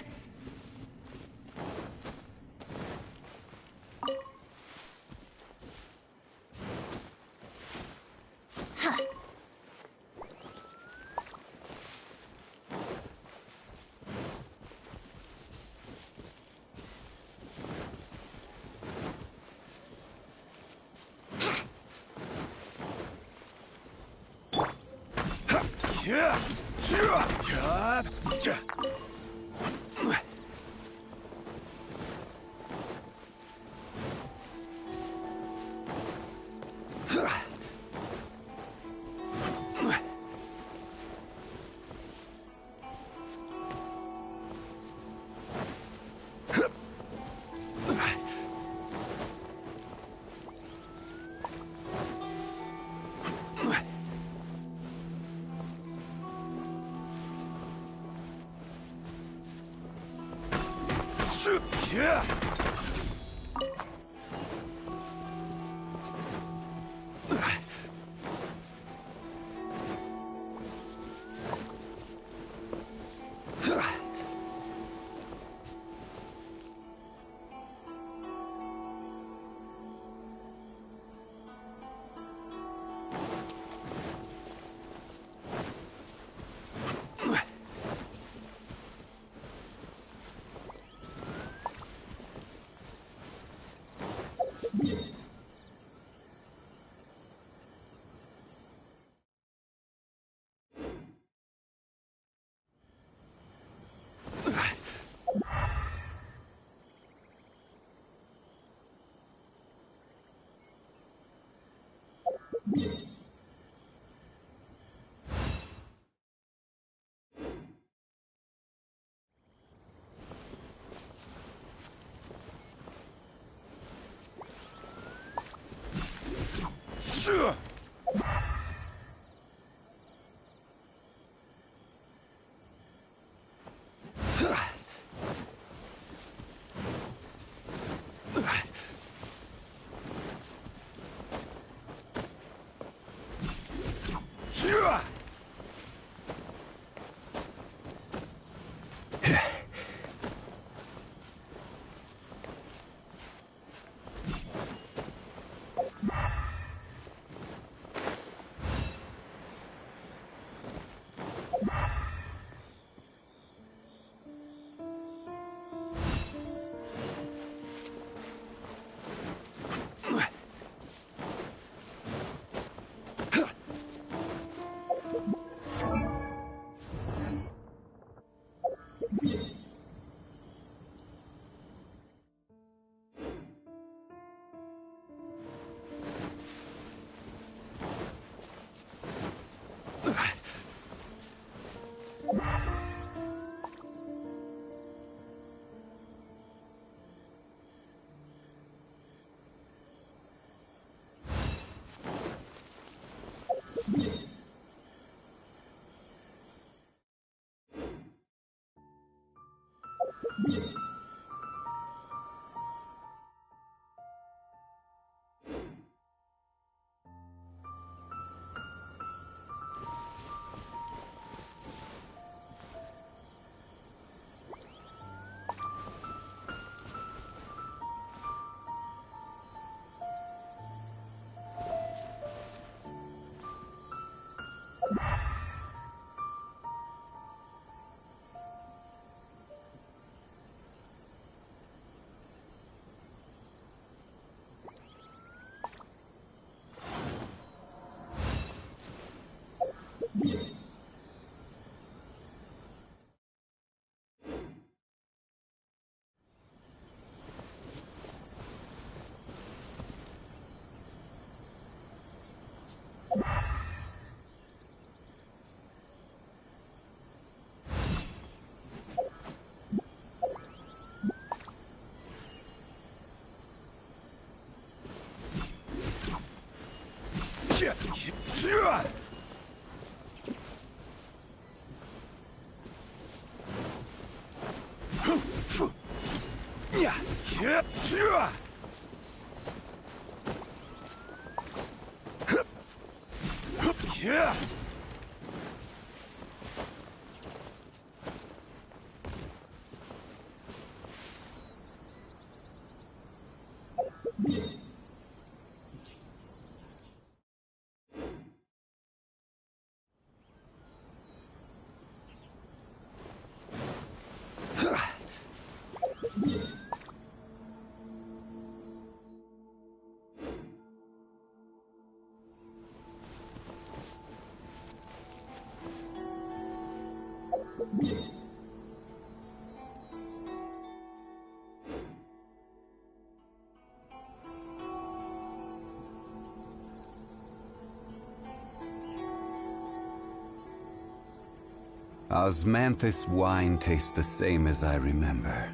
Osmanthus wine tastes the same as I remember.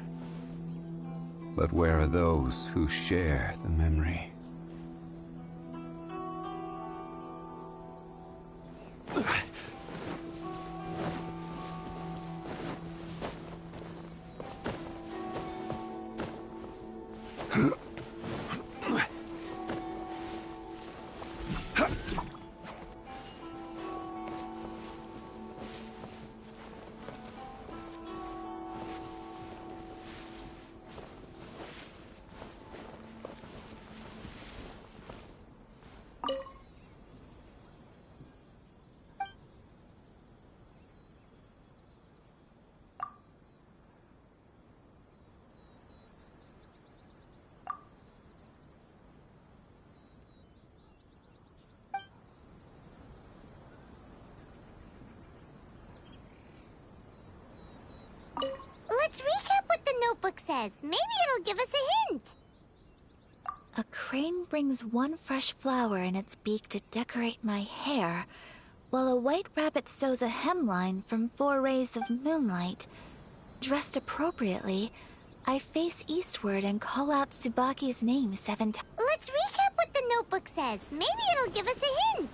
But where are those who share the memory? Let's recap what the notebook says. Maybe it'll give us a hint. A crane brings one fresh flower in its beak to decorate my hair, while a white rabbit sews a hemline from 4 rays of moonlight. Dressed appropriately, I face eastward and call out Tsubaki's name 7 times. Let's recap what the notebook says. Maybe it'll give us a hint.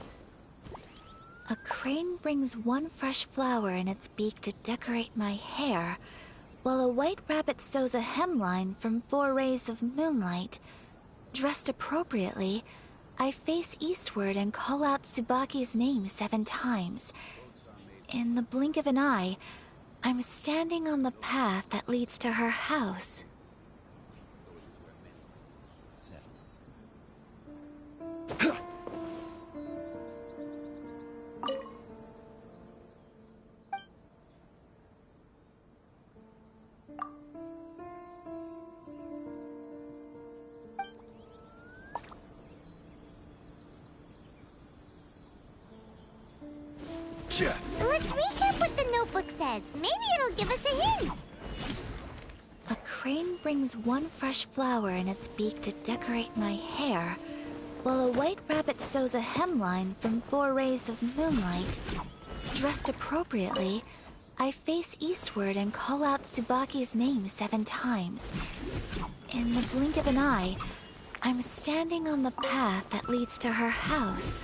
A crane brings one fresh flower in its beak to decorate my hair, while a white rabbit sews a hemline from 4 rays of moonlight. Dressed appropriately, I face eastward and call out Tsubaki's name 7 times. In the blink of an eye, I'm standing on the path that leads to her house. Let's recap what the notebook says. Maybe it'll give us a hint. A crane brings one fresh flower in its beak to decorate my hair, while a white rabbit sews a hemline from 4 rays of moonlight. Dressed appropriately, I face eastward and call out Tsubaki's name 7 times. In the blink of an eye, I'm standing on the path that leads to her house.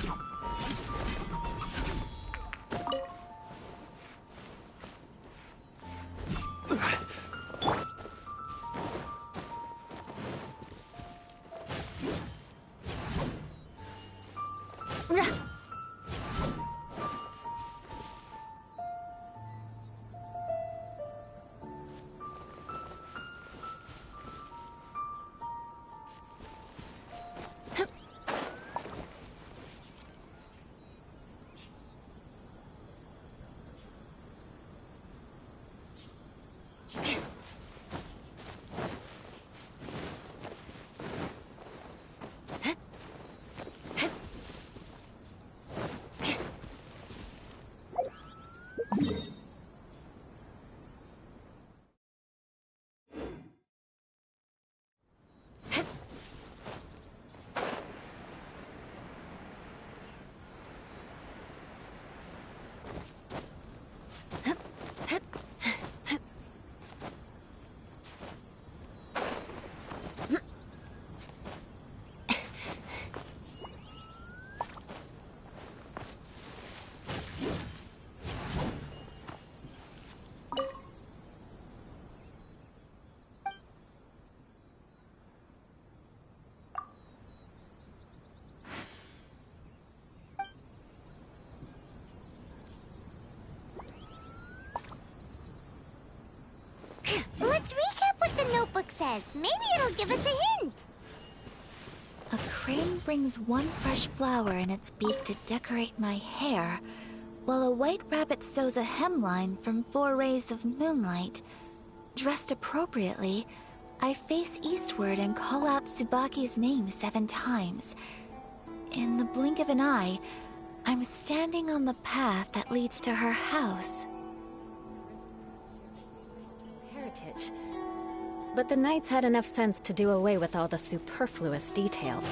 says. Maybe it'll give us a hint. A crane brings one fresh flower in its beak to decorate my hair, while a white rabbit sews a hemline from 4 rays of moonlight. Dressed appropriately, I face eastward and call out Tsubaki's name 7 times. In the blink of an eye, I'm standing on the path that leads to her house. Heritage. But the knights had enough sense to do away with all the superfluous detail.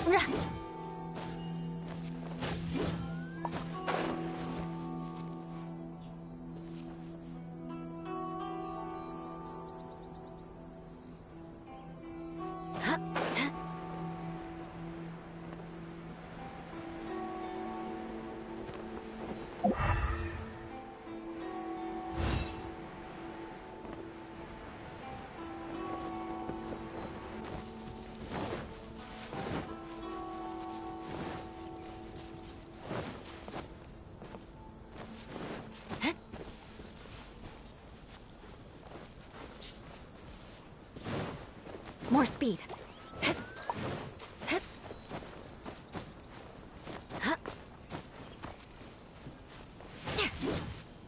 More speed.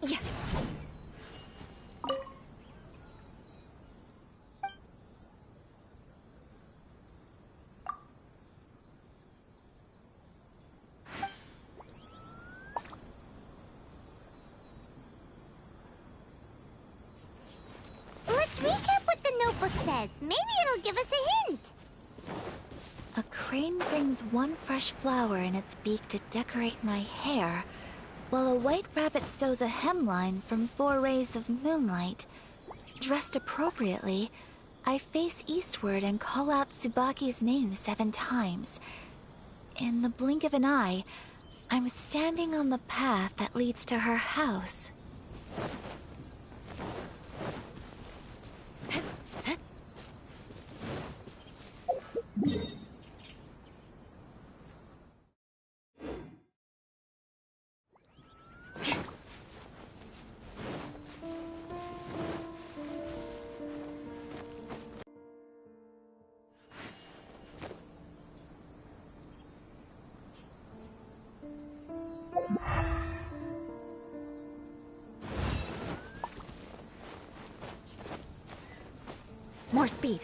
Yeah. Let's recap what the notebook says. Maybe it'll give us a hint. A crane brings one fresh flower in its beak to decorate my hair, while a white rabbit sews a hemline from 4 rays of moonlight. Dressed appropriately, I face eastward and call out Tsubaki's name 7 times. In the blink of an eye, I'm standing on the path that leads to her house. More speed.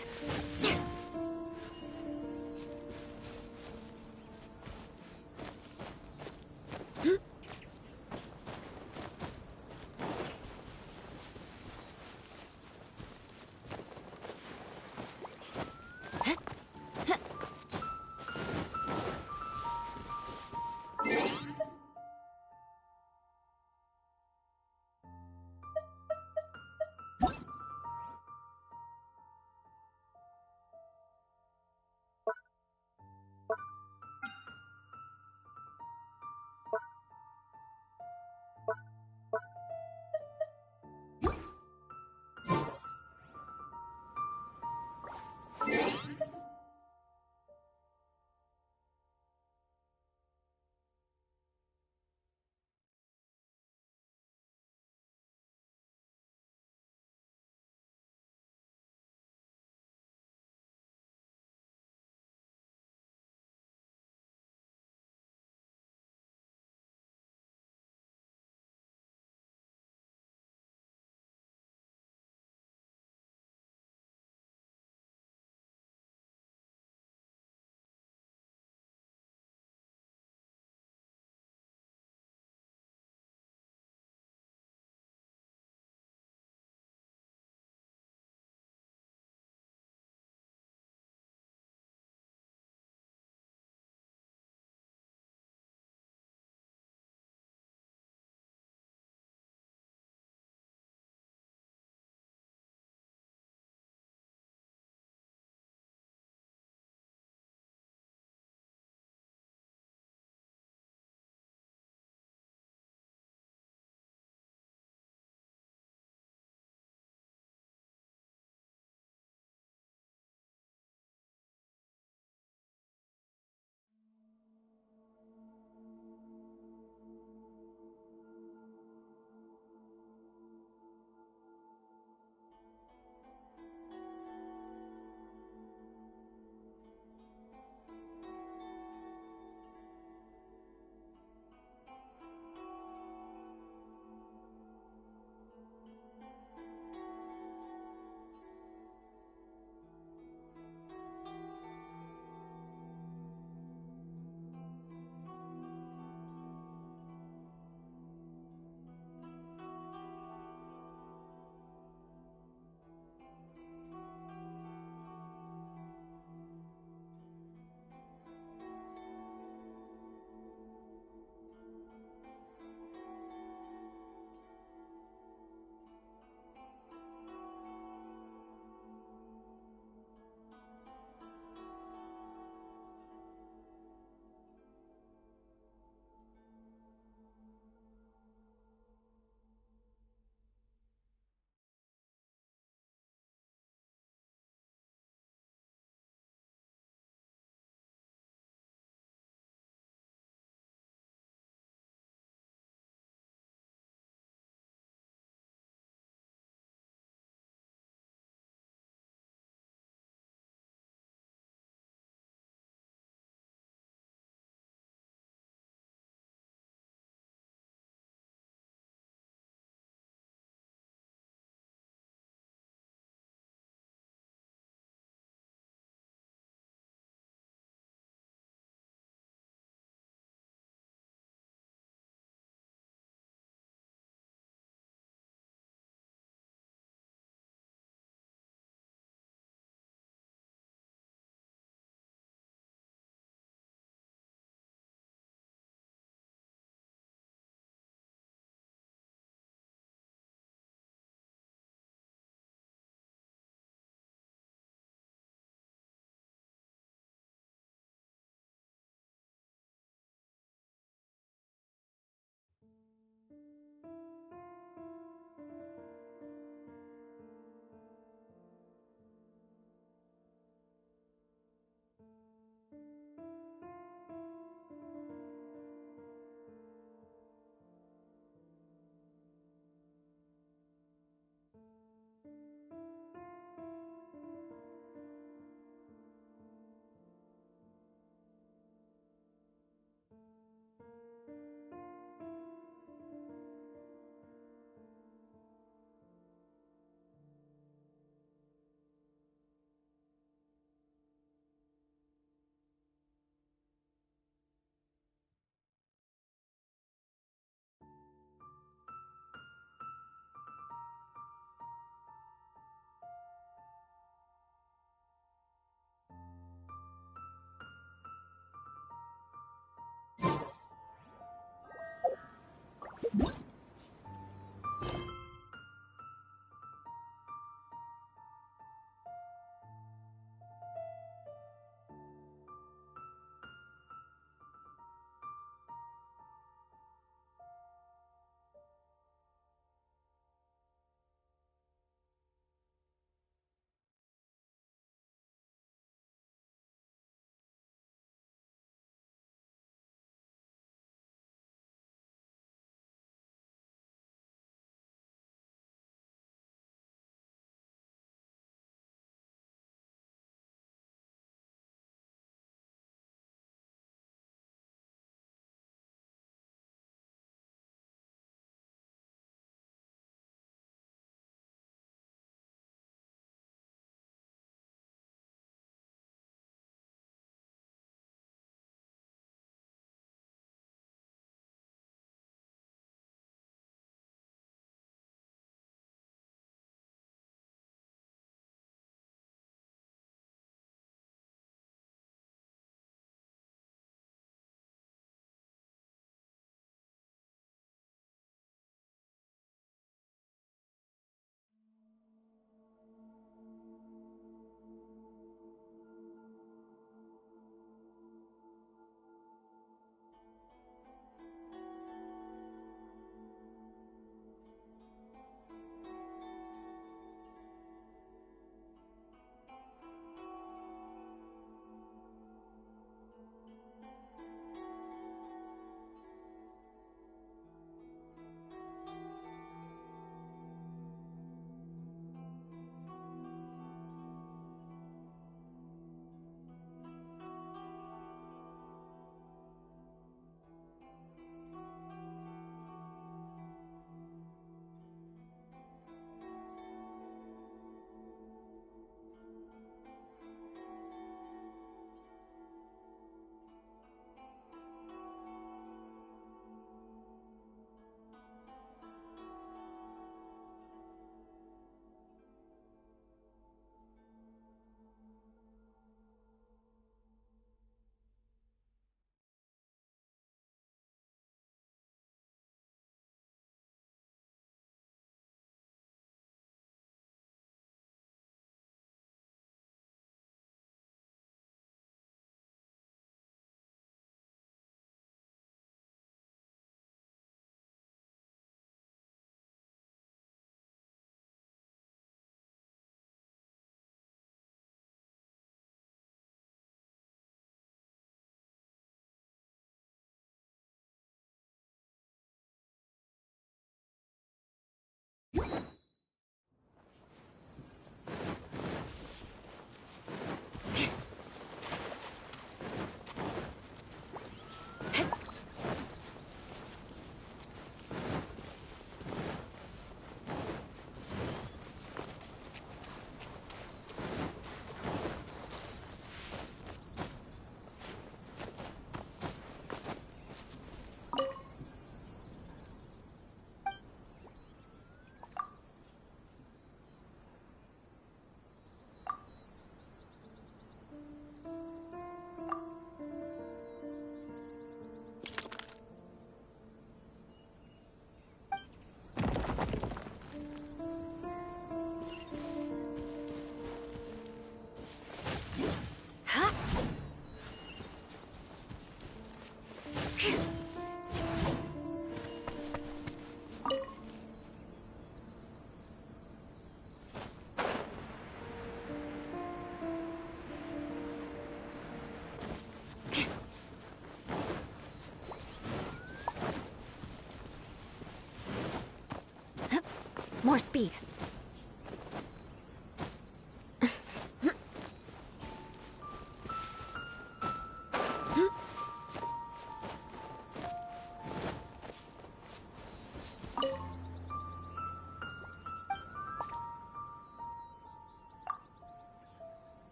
More speed.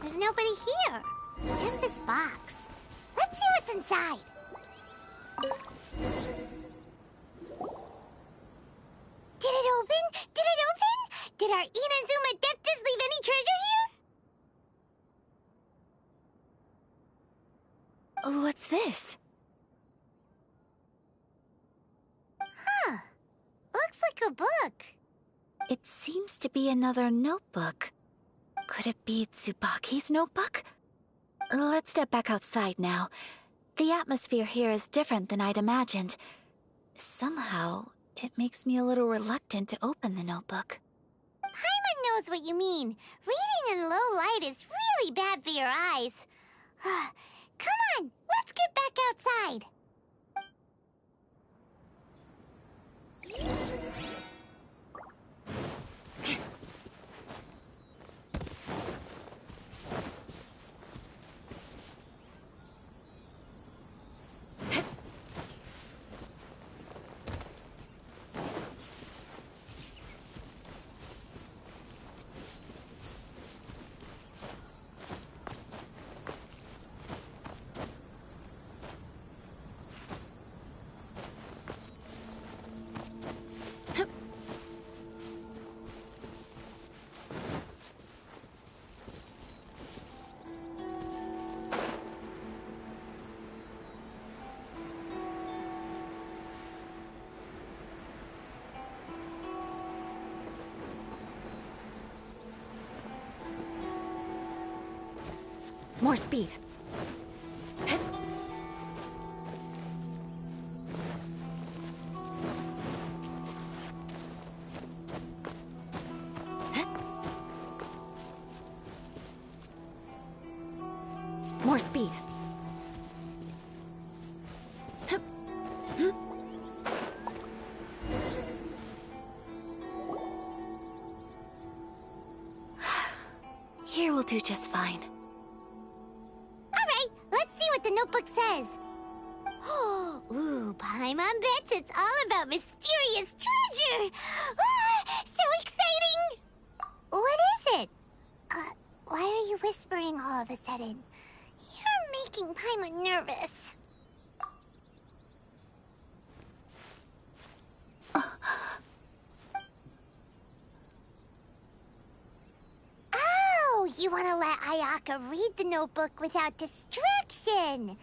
There's nobody here. Just this box. Let's see what's inside. Did it open? Did it open? Did our Inazuma Adeptus leave any treasure here? What's this? Huh. Looks like a book. It seems to be another notebook. Could it be Tsubaki's notebook? Let's step back outside now. The atmosphere here is different than I'd imagined. Somehow, it makes me a little reluctant to open the notebook. Paimon knows what you mean. Reading in low light is really bad for your eyes. Come on, let's get back outside. More speed. More speed. Here will do just fine. Alright, let's see what the notebook says. Ooh, Paimon bets it's all about mysterious treasure! Ah, so exciting! What is it? Why are you whispering all of a sudden? You're making Paimon nervous. Oh, you want to let Ayaka read the notebook without distraction.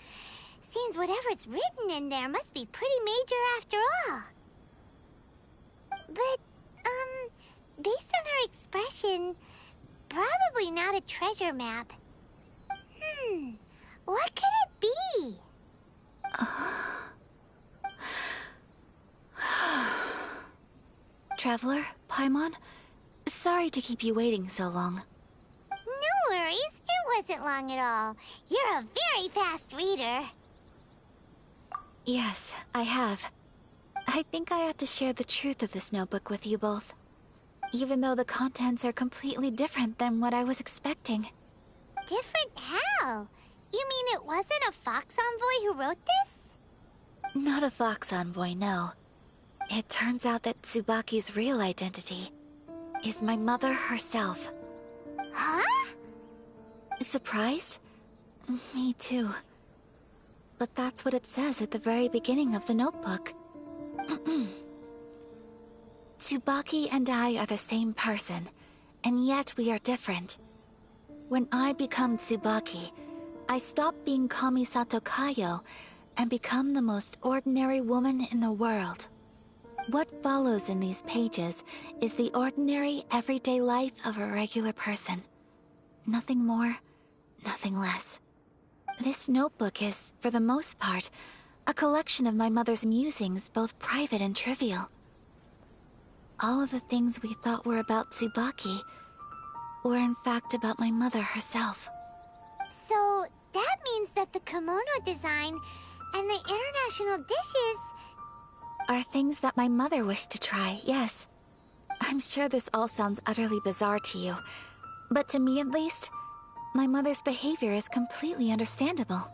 Seems whatever's written in there must be pretty major after all. But, based on her expression, probably not a treasure map. What could it be? Traveler, Paimon, sorry to keep you waiting so long. No worries, it wasn't long at all. You're a very fast reader. Yes, I have. I think I ought to share the truth of this notebook with you both. Even though the contents are completely different than what I was expecting. Different how? You mean it wasn't a Fox Envoy who wrote this? Not a Fox Envoy, no. It turns out that Tsubaki's real identity is my mother herself. Huh? Surprised? Me too. But that's what it says at the very beginning of the notebook. Tsubaki and I are the same person, and yet we are different. When I become Tsubaki, I stop being Kamisato Kayo and become the most ordinary woman in the world. What follows in these pages is the ordinary, everyday life of a regular person. Nothing more, nothing less. This notebook is, for the most part, a collection of my mother's musings, both private and trivial. All of the things we thought were about Tsubaki were in fact about my mother herself. So, that means that the kimono design and the international dishes... are things that my mother wished to try, yes. I'm sure this all sounds utterly bizarre to you, but to me at least, my mother's behavior is completely understandable.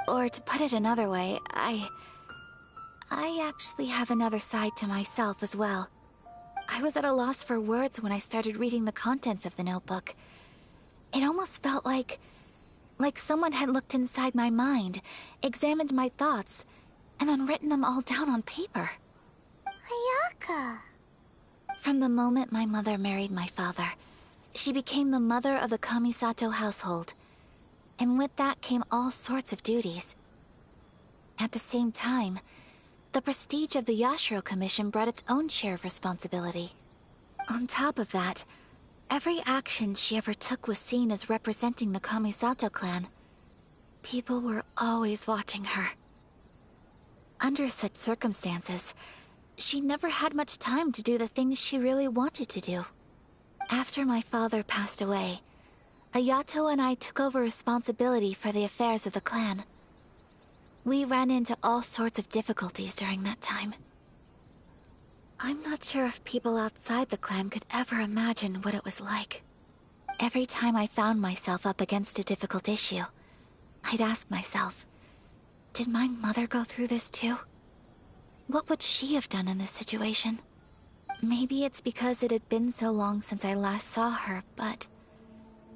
Or to put it another way, I actually have another side to myself as well. I was at a loss for words when I started reading the contents of the notebook. It almost felt like someone had looked inside my mind, examined my thoughts, and then written them all down on paper. Ayaka. From the moment my mother married my father, she became the mother of the Kamisato household. And with that came all sorts of duties. At the same time, the prestige of the Yashiro Commission brought its own share of responsibility. On top of that, every action she ever took was seen as representing the Kamisato clan. People were always watching her. Under such circumstances, she never had much time to do the things she really wanted to do. After my father passed away, Ayato and I took over responsibility for the affairs of the clan. We ran into all sorts of difficulties during that time. I'm not sure if people outside the clan could ever imagine what it was like. Every time I found myself up against a difficult issue, I'd ask myself, did my mother go through this too? What would she have done in this situation? Maybe it's because it had been so long since I last saw her, but...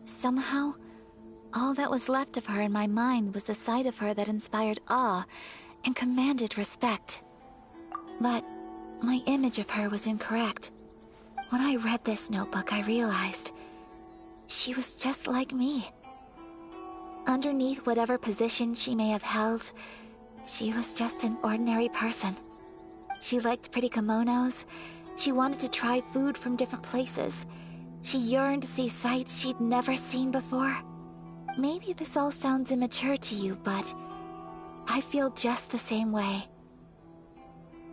somehow, all that was left of her in my mind was the side of her that inspired awe and commanded respect. But my image of her was incorrect. When I read this notebook, I realized she was just like me. Underneath whatever position she may have held, she was just an ordinary person. She liked pretty kimonos. She wanted to try food from different places. She yearned to see sights she'd never seen before. Maybe this all sounds immature to you, but I feel just the same way.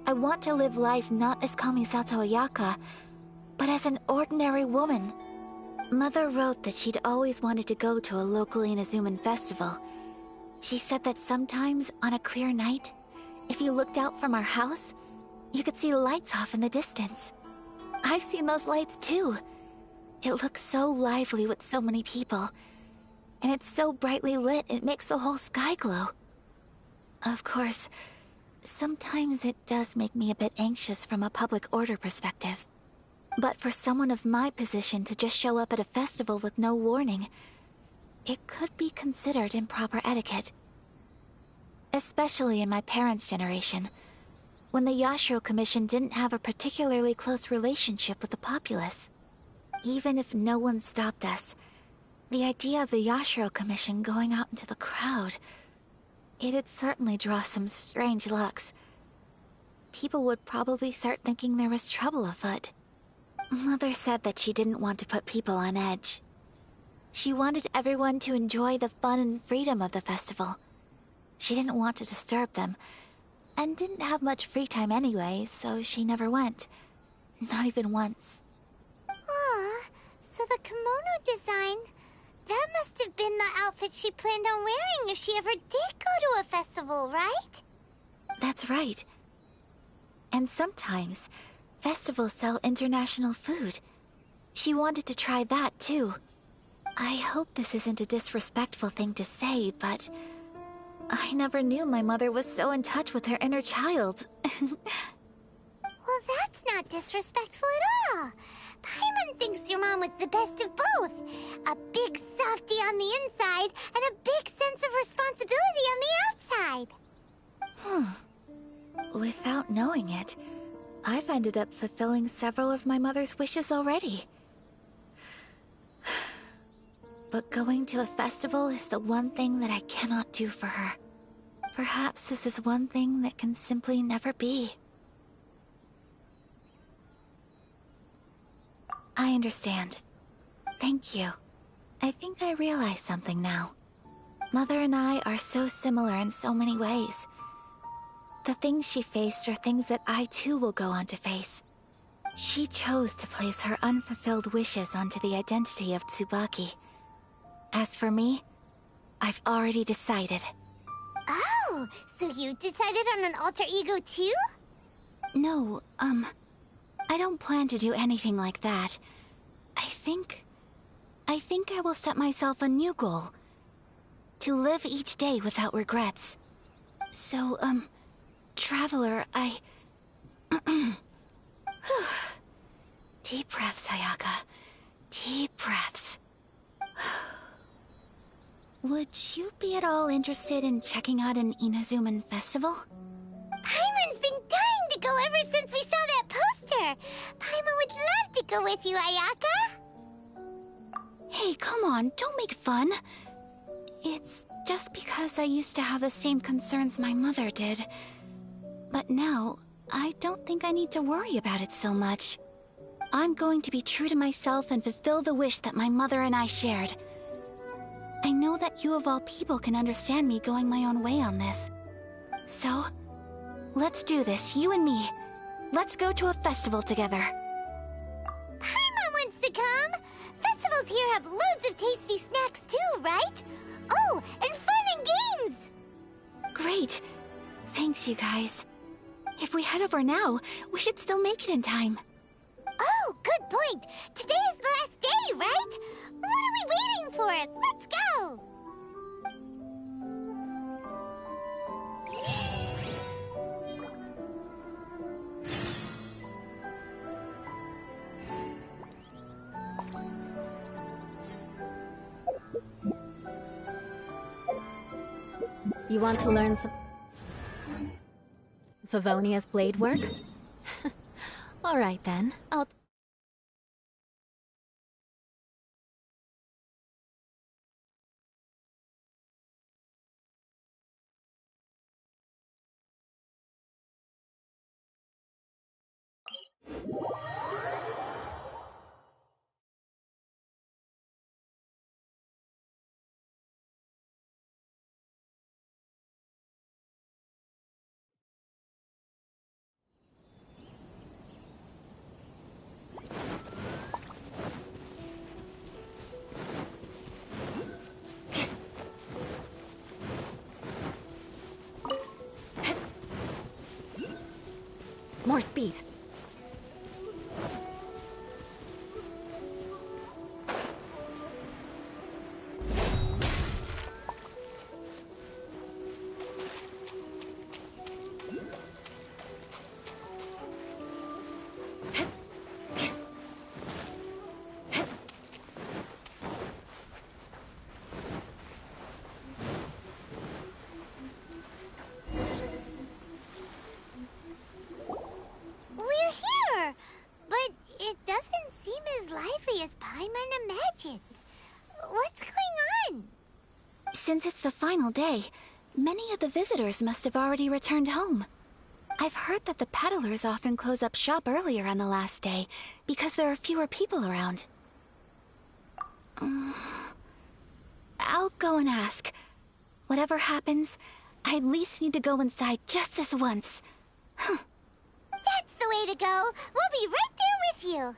I want to live life not as Kamisato Ayaka, but as an ordinary woman. Mother wrote that she'd always wanted to go to a local Inazuman festival. She said that sometimes, on a clear night, if you looked out from our house, you could see lights off in the distance. I've seen those lights too. It looks so lively with so many people. And it's so brightly lit, it makes the whole sky glow. Of course, sometimes it does make me a bit anxious from a public order perspective. But for someone of my position to just show up at a festival with no warning, it could be considered improper etiquette. Especially in my parents' generation, when the Yashiro Commission didn't have a particularly close relationship with the populace. Even if no one stopped us, the idea of the Yashiro Commission going out into the crowd, it'd certainly draw some strange looks. People would probably start thinking there was trouble afoot. Mother said that she didn't want to put people on edge. She wanted everyone to enjoy the fun and freedom of the festival. She didn't want to disturb them, and didn't have much free time anyway, so she never went. Not even once. Aw, so the kimono design, that must have been the outfit she planned on wearing if she ever did go to a festival, right? That's right. And sometimes, festivals sell international food. She wanted to try that too. I hope this isn't a disrespectful thing to say, but I never knew my mother was so in touch with her inner child. Well, that's not disrespectful at all. Paimon thinks your mom was the best of both. A big softie on the inside and a big sense of responsibility on the outside. Without knowing it, I've ended up fulfilling several of my mother's wishes already. But going to a festival is the one thing that I cannot do for her. Perhaps this is one thing that can simply never be. I understand. Thank you. I think I realize something now. Mother and I are so similar in so many ways. The things she faced are things that I too will go on to face. She chose to place her unfulfilled wishes onto the identity of Tsubaki. As for me, I've already decided. Oh, so you decided on an alter ego too? No, I don't plan to do anything like that. I think I will set myself a new goal. To live each day without regrets. So, Traveler, Deep breaths, Ayaka. Deep breaths. Would you be at all interested in checking out an Inazuman festival? Paimon's been dying to go ever since we saw that poster! Paimon would love to go with you, Ayaka! Hey, come on, don't make fun. It's just because I used to have the same concerns my mother did. But now, I don't think I need to worry about it so much. I'm going to be true to myself and fulfill the wish that my mother and I shared. I know that you of all people can understand me going my own way on this. So, let's do this, you and me. Let's go to a festival together. Paimon wants to come! Festivals here have loads of tasty snacks too, right? Oh, and fun and games! Great. Thanks, you guys. If we head over now, we should still make it in time. Oh, good point! Today is the last day, right? What are we waiting for? Let's go! You want to learn some Favonia's blade work? All right then. I'll more speed. Since it's the final day, many of the visitors must have already returned home. I've heard that the peddlers often close up shop earlier on the last day, because there are fewer people around. I'll go and ask. Whatever happens, I at least need to go inside just this once. That's the way to go! We'll be right there with you!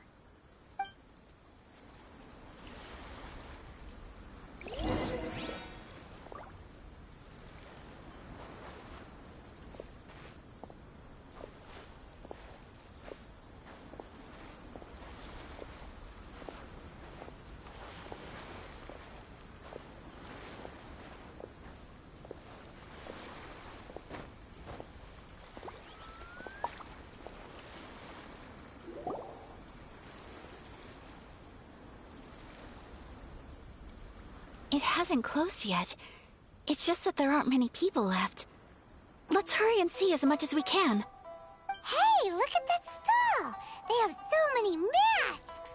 It hasn't closed yet. It's just that there aren't many people left. Let's hurry and see as much as we can. Hey, look at that stall! They have so many masks!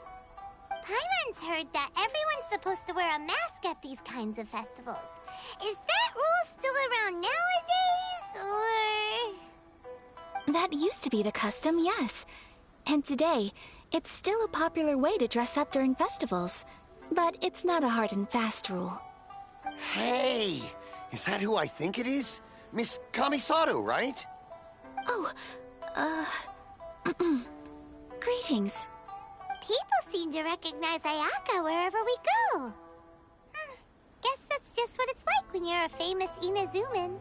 Paimon's heard that everyone's supposed to wear a mask at these kinds of festivals. Is that rule still around nowadays, or...? That used to be the custom, yes. And today, It's still a popular way to dress up during festivals, but it's not a hard and fast rule. Hey! Is that who I think it is? Miss Kamisato, right? Oh, greetings. People seem to recognize Ayaka wherever we go. Guess that's just what it's like when you're a famous Inazuman.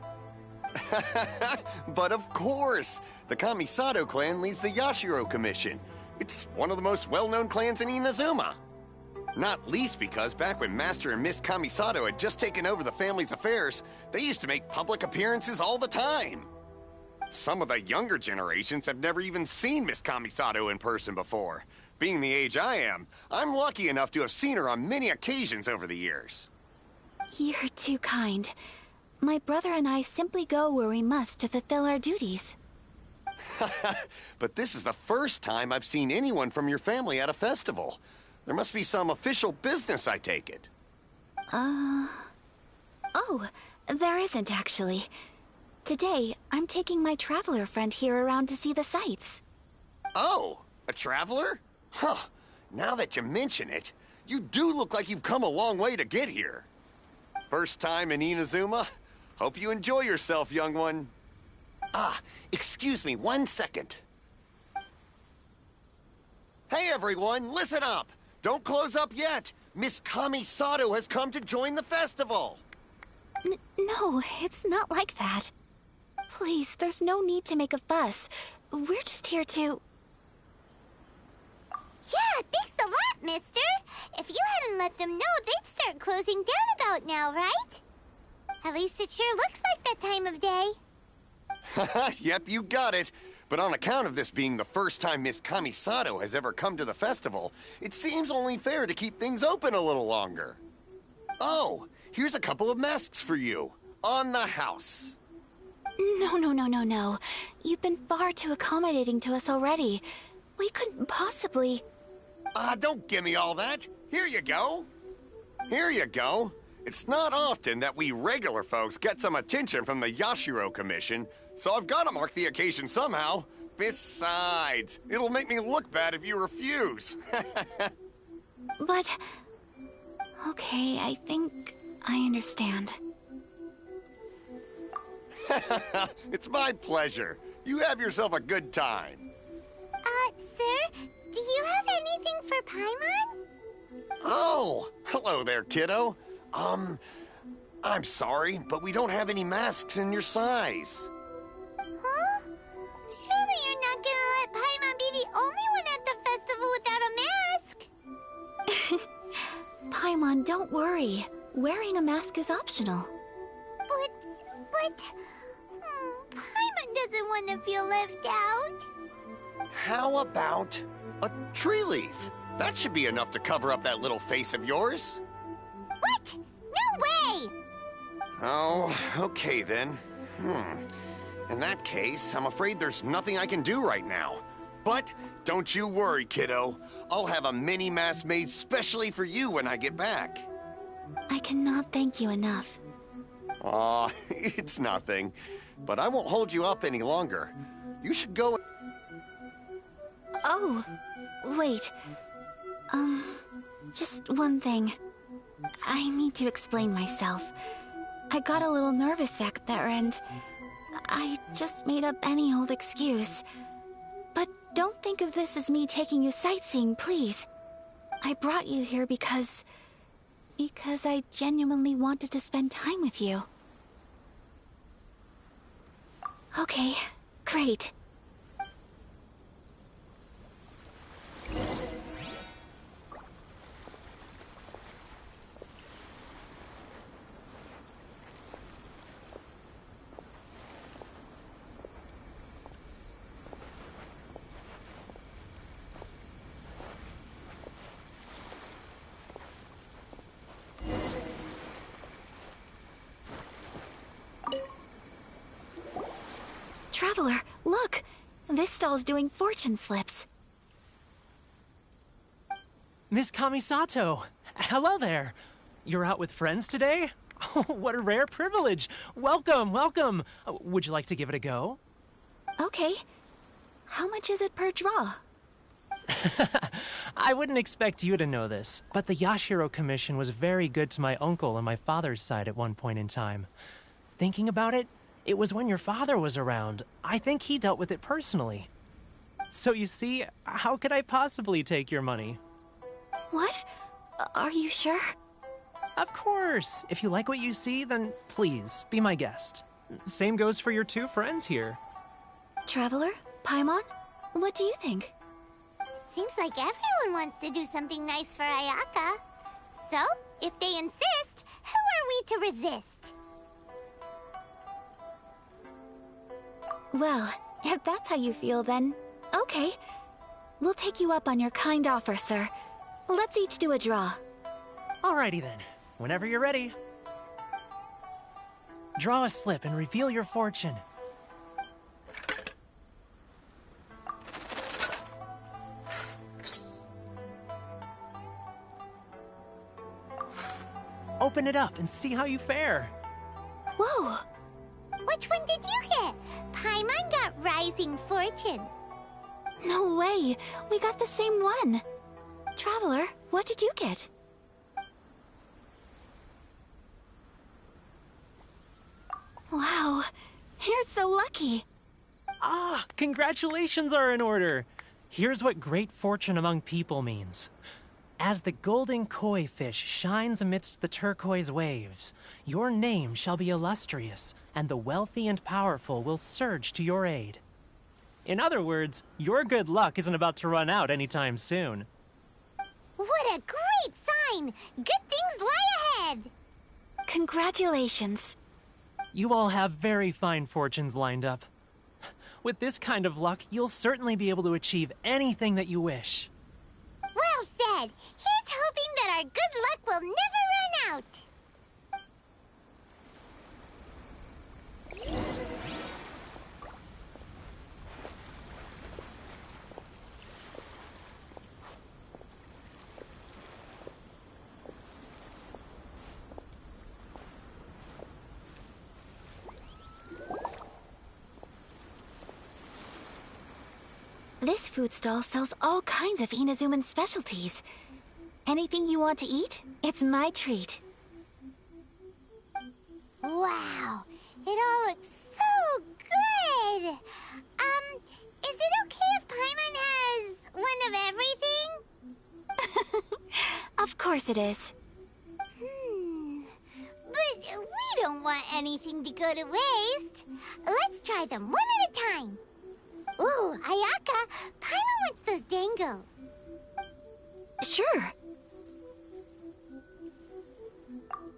But of course! The Kamisato clan leads the Yashiro Commission. It's one of the most well-known clans in Inazuma. Not least because back when Master and Miss Kamisato had just taken over the family's affairs, they used to make public appearances all the time. Some of the younger generations have never even seen Miss Kamisato in person before. Being the age I am, I'm lucky enough to have seen her on many occasions over the years. You're too kind. My brother and I simply go where we must to fulfill our duties. But this is the first time I've seen anyone from your family at a festival. There must be some official business, I take it. Oh, there isn't actually. Today, I'm taking my traveler friend here around to see the sights. Oh, a traveler? Huh. Now that you mention it, you do look like you've come a long way to get here. First time in Inazuma? Hope you enjoy yourself, young one. Ah, excuse me 1 second. Hey everyone, listen up! Don't close up yet! Miss Kamisato has come to join the festival! No, it's not like that. Please, there's no need to make a fuss. We're just here to... Yeah, thanks a lot, mister. If you hadn't let them know, they'd start closing down about now, right? At least it sure looks like that time of day. Yep, you got it. But on account of this being the first time Miss Kamisato has ever come to the festival, it seems only fair to keep things open a little longer. Oh, here's a couple of masks for you. On the house. No. You've been far too accommodating to us already. We couldn't possibly... Don't give me all that. Here you go. Here you go. It's not often that we regular folks get some attention from the Yashiro Commission, so I've got to mark the occasion somehow. Besides, it'll make me look bad if you refuse. But... Okay, I think I understand. It's my pleasure. You have yourself a good time. Sir, do you have anything for Paimon? Oh, hello there, kiddo. I'm sorry, but we don't have any masks in your size. Huh? Surely you're not gonna let Paimon be the only one at the festival without a mask? Paimon, don't worry. Wearing a mask is optional. But... Paimon doesn't want to feel left out. How about a tree leaf? That should be enough to cover up that little face of yours. What? No way! Oh, okay then. In that case, I'm afraid there's nothing I can do right now. But don't you worry, kiddo. I'll have a mini mask made specially for you when I get back. I cannot thank you enough. Aw, it's nothing. But I won't hold you up any longer. You should go... Oh, wait. Just one thing. I need to explain myself. I got a little nervous back there and... I just made up any old excuse. But don't think of this as me taking you sightseeing, please. I brought you here because I genuinely wanted to spend time with you. Okay, great. Traveler, look! This stall's doing fortune slips. Miss Kamisato! Hello there! You're out with friends today? Oh, what a rare privilege! Welcome, welcome! Would you like to give it a go? Okay. How much is it per draw? I wouldn't expect you to know this, but the Yashiro Commission was very good to my uncle on my father's side at one point in time. Thinking about it, it was when your father was around. I think he dealt with it personally. So you see, how could I possibly take your money? What? Are you sure? Of course. If you like what you see, then please, be my guest. Same goes for your two friends here. Traveler? Paimon? What do you think? It seems like everyone wants to do something nice for Ayaka. So, if they insist, who are we to resist? Well, if that's how you feel, then okay. We'll take you up on your kind offer, sir. Let's each do a draw. Alrighty then. Whenever you're ready. Draw a slip and reveal your fortune. Open it up and see how you fare. Whoa! Which one did you get? Paimon got Rising Fortune. No way! We got the same one! Traveler, what did you get? Wow, you're so lucky! Ah, congratulations are in order! Here's what great fortune among people means. As the golden koi fish shines amidst the turquoise waves, your name shall be illustrious, and the wealthy and powerful will surge to your aid. In other words, your good luck isn't about to run out anytime soon. What a great sign! Good things lie ahead! Congratulations. You all have very fine fortunes lined up. With this kind of luck, you'll certainly be able to achieve anything that you wish. Well said! Here's hoping that our good luck will never run out! This food stall sells all kinds of Inazuman specialties. Anything you want to eat, it's my treat. Wow! It all looks so good! Is it okay if Paimon has one of everything? Of course it is. But we don't want anything to go to waste. Let's try them one at a time. Ooh, Ayaka, Paimon wants those dango. Sure.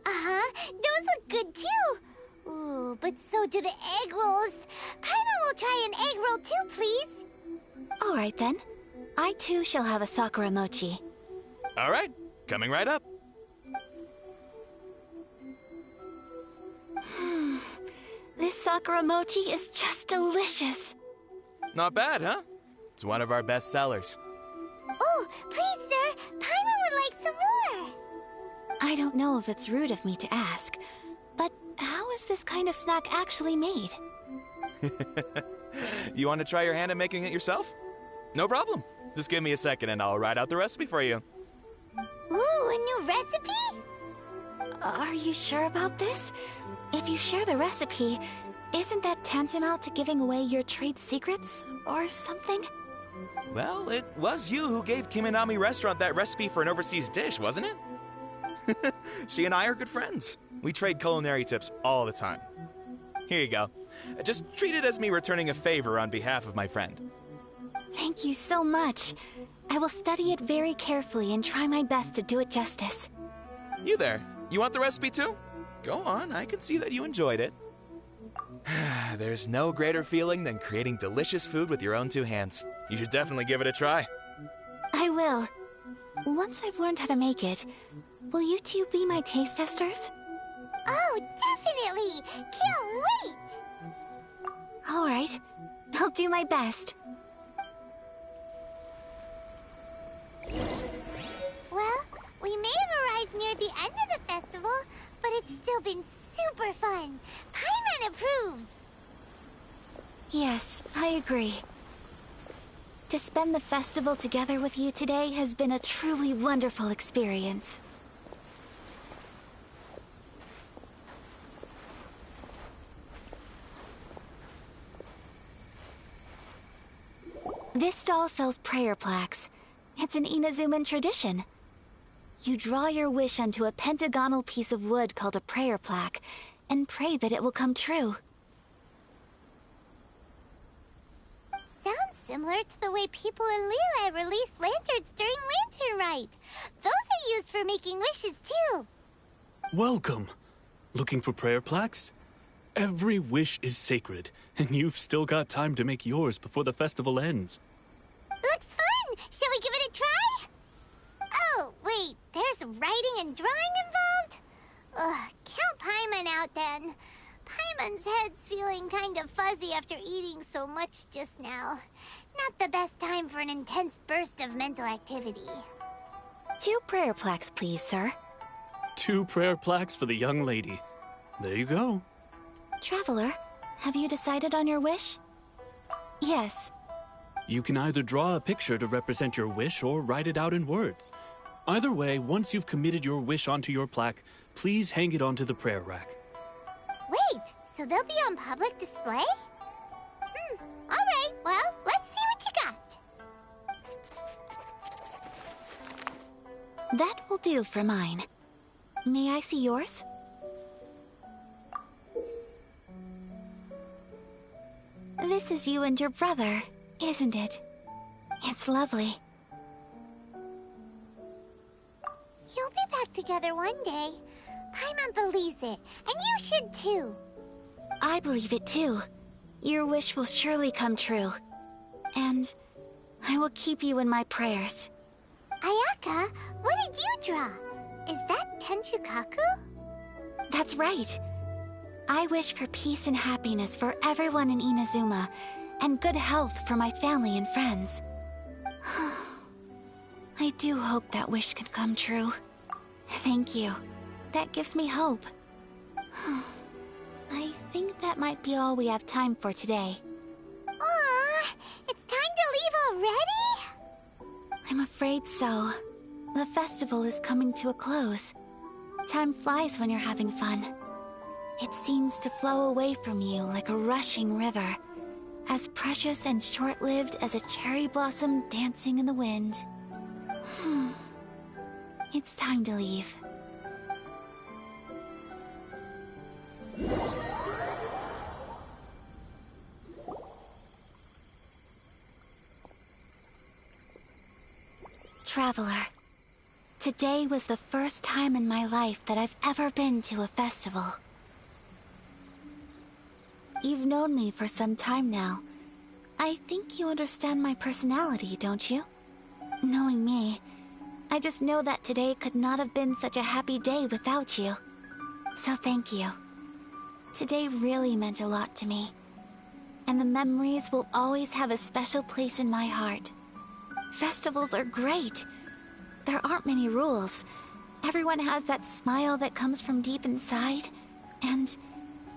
Uh-huh, those look good too. Ooh, but so do the egg rolls. Paimon will try an egg roll too, please. All right then. I too shall have a Sakura mochi. All right, coming right up. This Sakura mochi is just delicious. Not bad, huh? It's one of our best sellers. Oh, please, sir. Paimon would like some more. I don't know if it's rude of me to ask, but how is this kind of snack actually made? You want to try your hand at making it yourself? No problem. Just give me a second and I'll write out the recipe for you. Ooh, a new recipe? Are you sure about this? If you share the recipe, isn't that tantamount to giving away your trade secrets or something? Well, it was you who gave Kiminami Restaurant that recipe for an overseas dish, wasn't it? She and I are good friends. We trade culinary tips all the time. Here you go. Just treat it as me returning a favor on behalf of my friend. Thank you so much. I will study it very carefully and try my best to do it justice. You there. You want the recipe too? Go on, I can see that you enjoyed it. There's no greater feeling than creating delicious food with your own two hands. You should definitely give it a try. I will. Once I've learned how to make it, will you two be my taste testers? Oh, definitely! Can't wait! All right. I'll do my best. Well, we may have arrived near the end of the festival, but it's still been super fun. Paimon approves. Yes, I agree. To spend the festival together with you today has been a truly wonderful experience. This stall sells prayer plaques. It's an Inazuman tradition. You draw your wish onto a pentagonal piece of wood called a prayer plaque, and pray that it will come true. Sounds similar to the way people in Liyue release lanterns during Lantern Rite. Those are used for making wishes, too. Welcome. Looking for prayer plaques? Every wish is sacred, and you've still got time to make yours before the festival ends. Looks fun! Shall we give it a try? Oh, wait, there's writing and drawing involved? Ugh, count Paimon out then. Paimon's head's feeling kind of fuzzy after eating so much just now. Not the best time for an intense burst of mental activity. 2 prayer plaques, please, sir. 2 prayer plaques for the young lady. There you go. Traveler, have you decided on your wish? Yes. You can either draw a picture to represent your wish or write it out in words. Either way, once you've committed your wish onto your plaque, please hang it onto the prayer rack. Wait, so they'll be on public display? Alright, well, let's see what you got. That will do for mine. May I see yours? This is you and your brother, isn't it? It's lovely. You'll be back together one day. Paimon believes it, and you should too. I believe it too. Your wish will surely come true. And I will keep you in my prayers. Ayaka, what did you draw? Is that Tenchukaku? That's right. I wish for peace and happiness for everyone in Inazuma, and good health for my family and friends. I do hope that wish can come true. Thank you. That gives me hope. I think that might be all we have time for today. Aw, it's time to leave already? I'm afraid so. The festival is coming to a close. Time flies when you're having fun. It seems to flow away from you like a rushing river, as precious and short-lived as a cherry blossom dancing in the wind. It's time to leave. Traveler, today was the first time in my life that I've ever been to a festival. You've known me for some time now. I think you understand my personality, don't you? Knowing me, I just know that today could not have been such a happy day without you. So thank you. Today really meant a lot to me. And the memories will always have a special place in my heart. Festivals are great. There aren't many rules. Everyone has that smile that comes from deep inside. And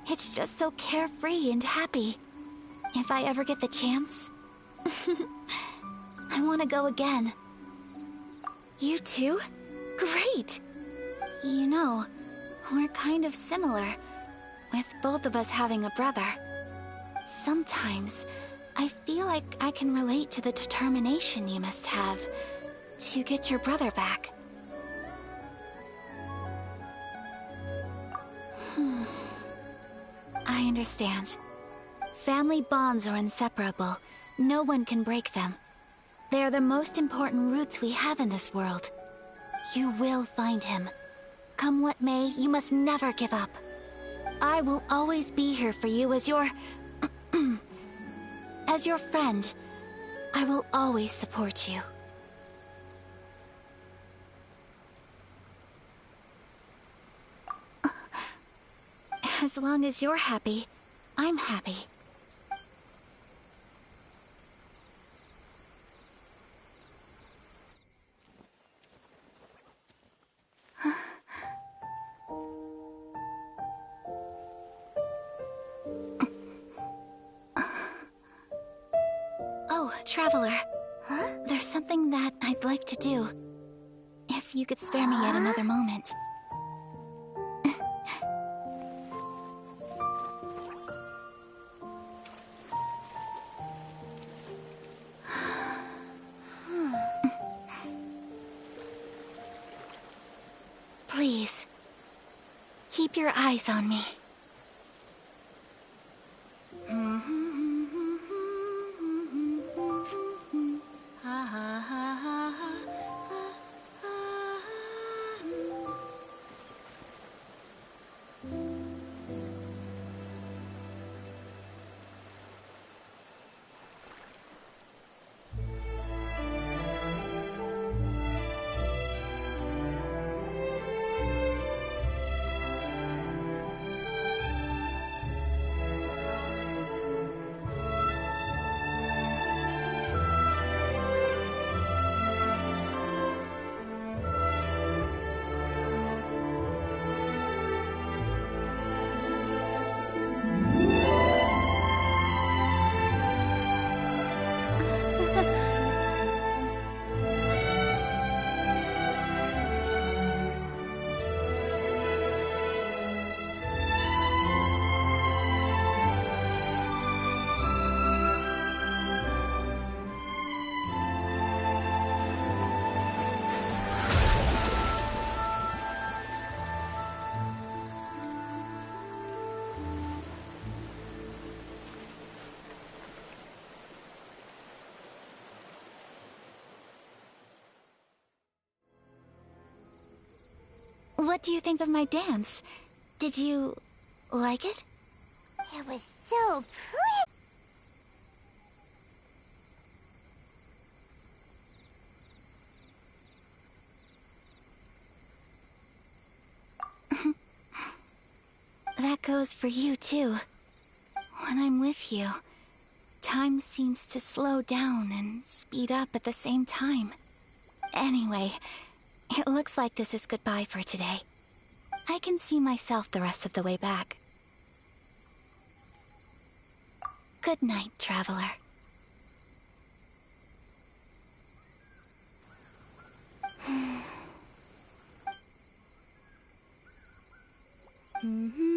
it's just so carefree and happy. If I ever get the chance, I want to go again. You too? Great! You know, we're kind of similar, with both of us having a brother. Sometimes, I feel like I can relate to the determination you must have to get your brother back. I understand. Family bonds are inseparable. No one can break them. They are the most important roots we have in this world. You will find him. Come what may, you must never give up. I will always be here for you as your... as your friend. I will always support you. As long as you're happy, I'm happy. Oh, Traveler. There's something that I'd like to do. If you could spare me yet another moment. Please, keep your eyes on me. What do you think of my dance? Did you like it? It was so pretty. That goes for you, too. When I'm with you, time seems to slow down and speed up at the same time. Anyway, it looks like this is goodbye for today. I can see myself the rest of the way back. Good night, traveler. Mm-hmm.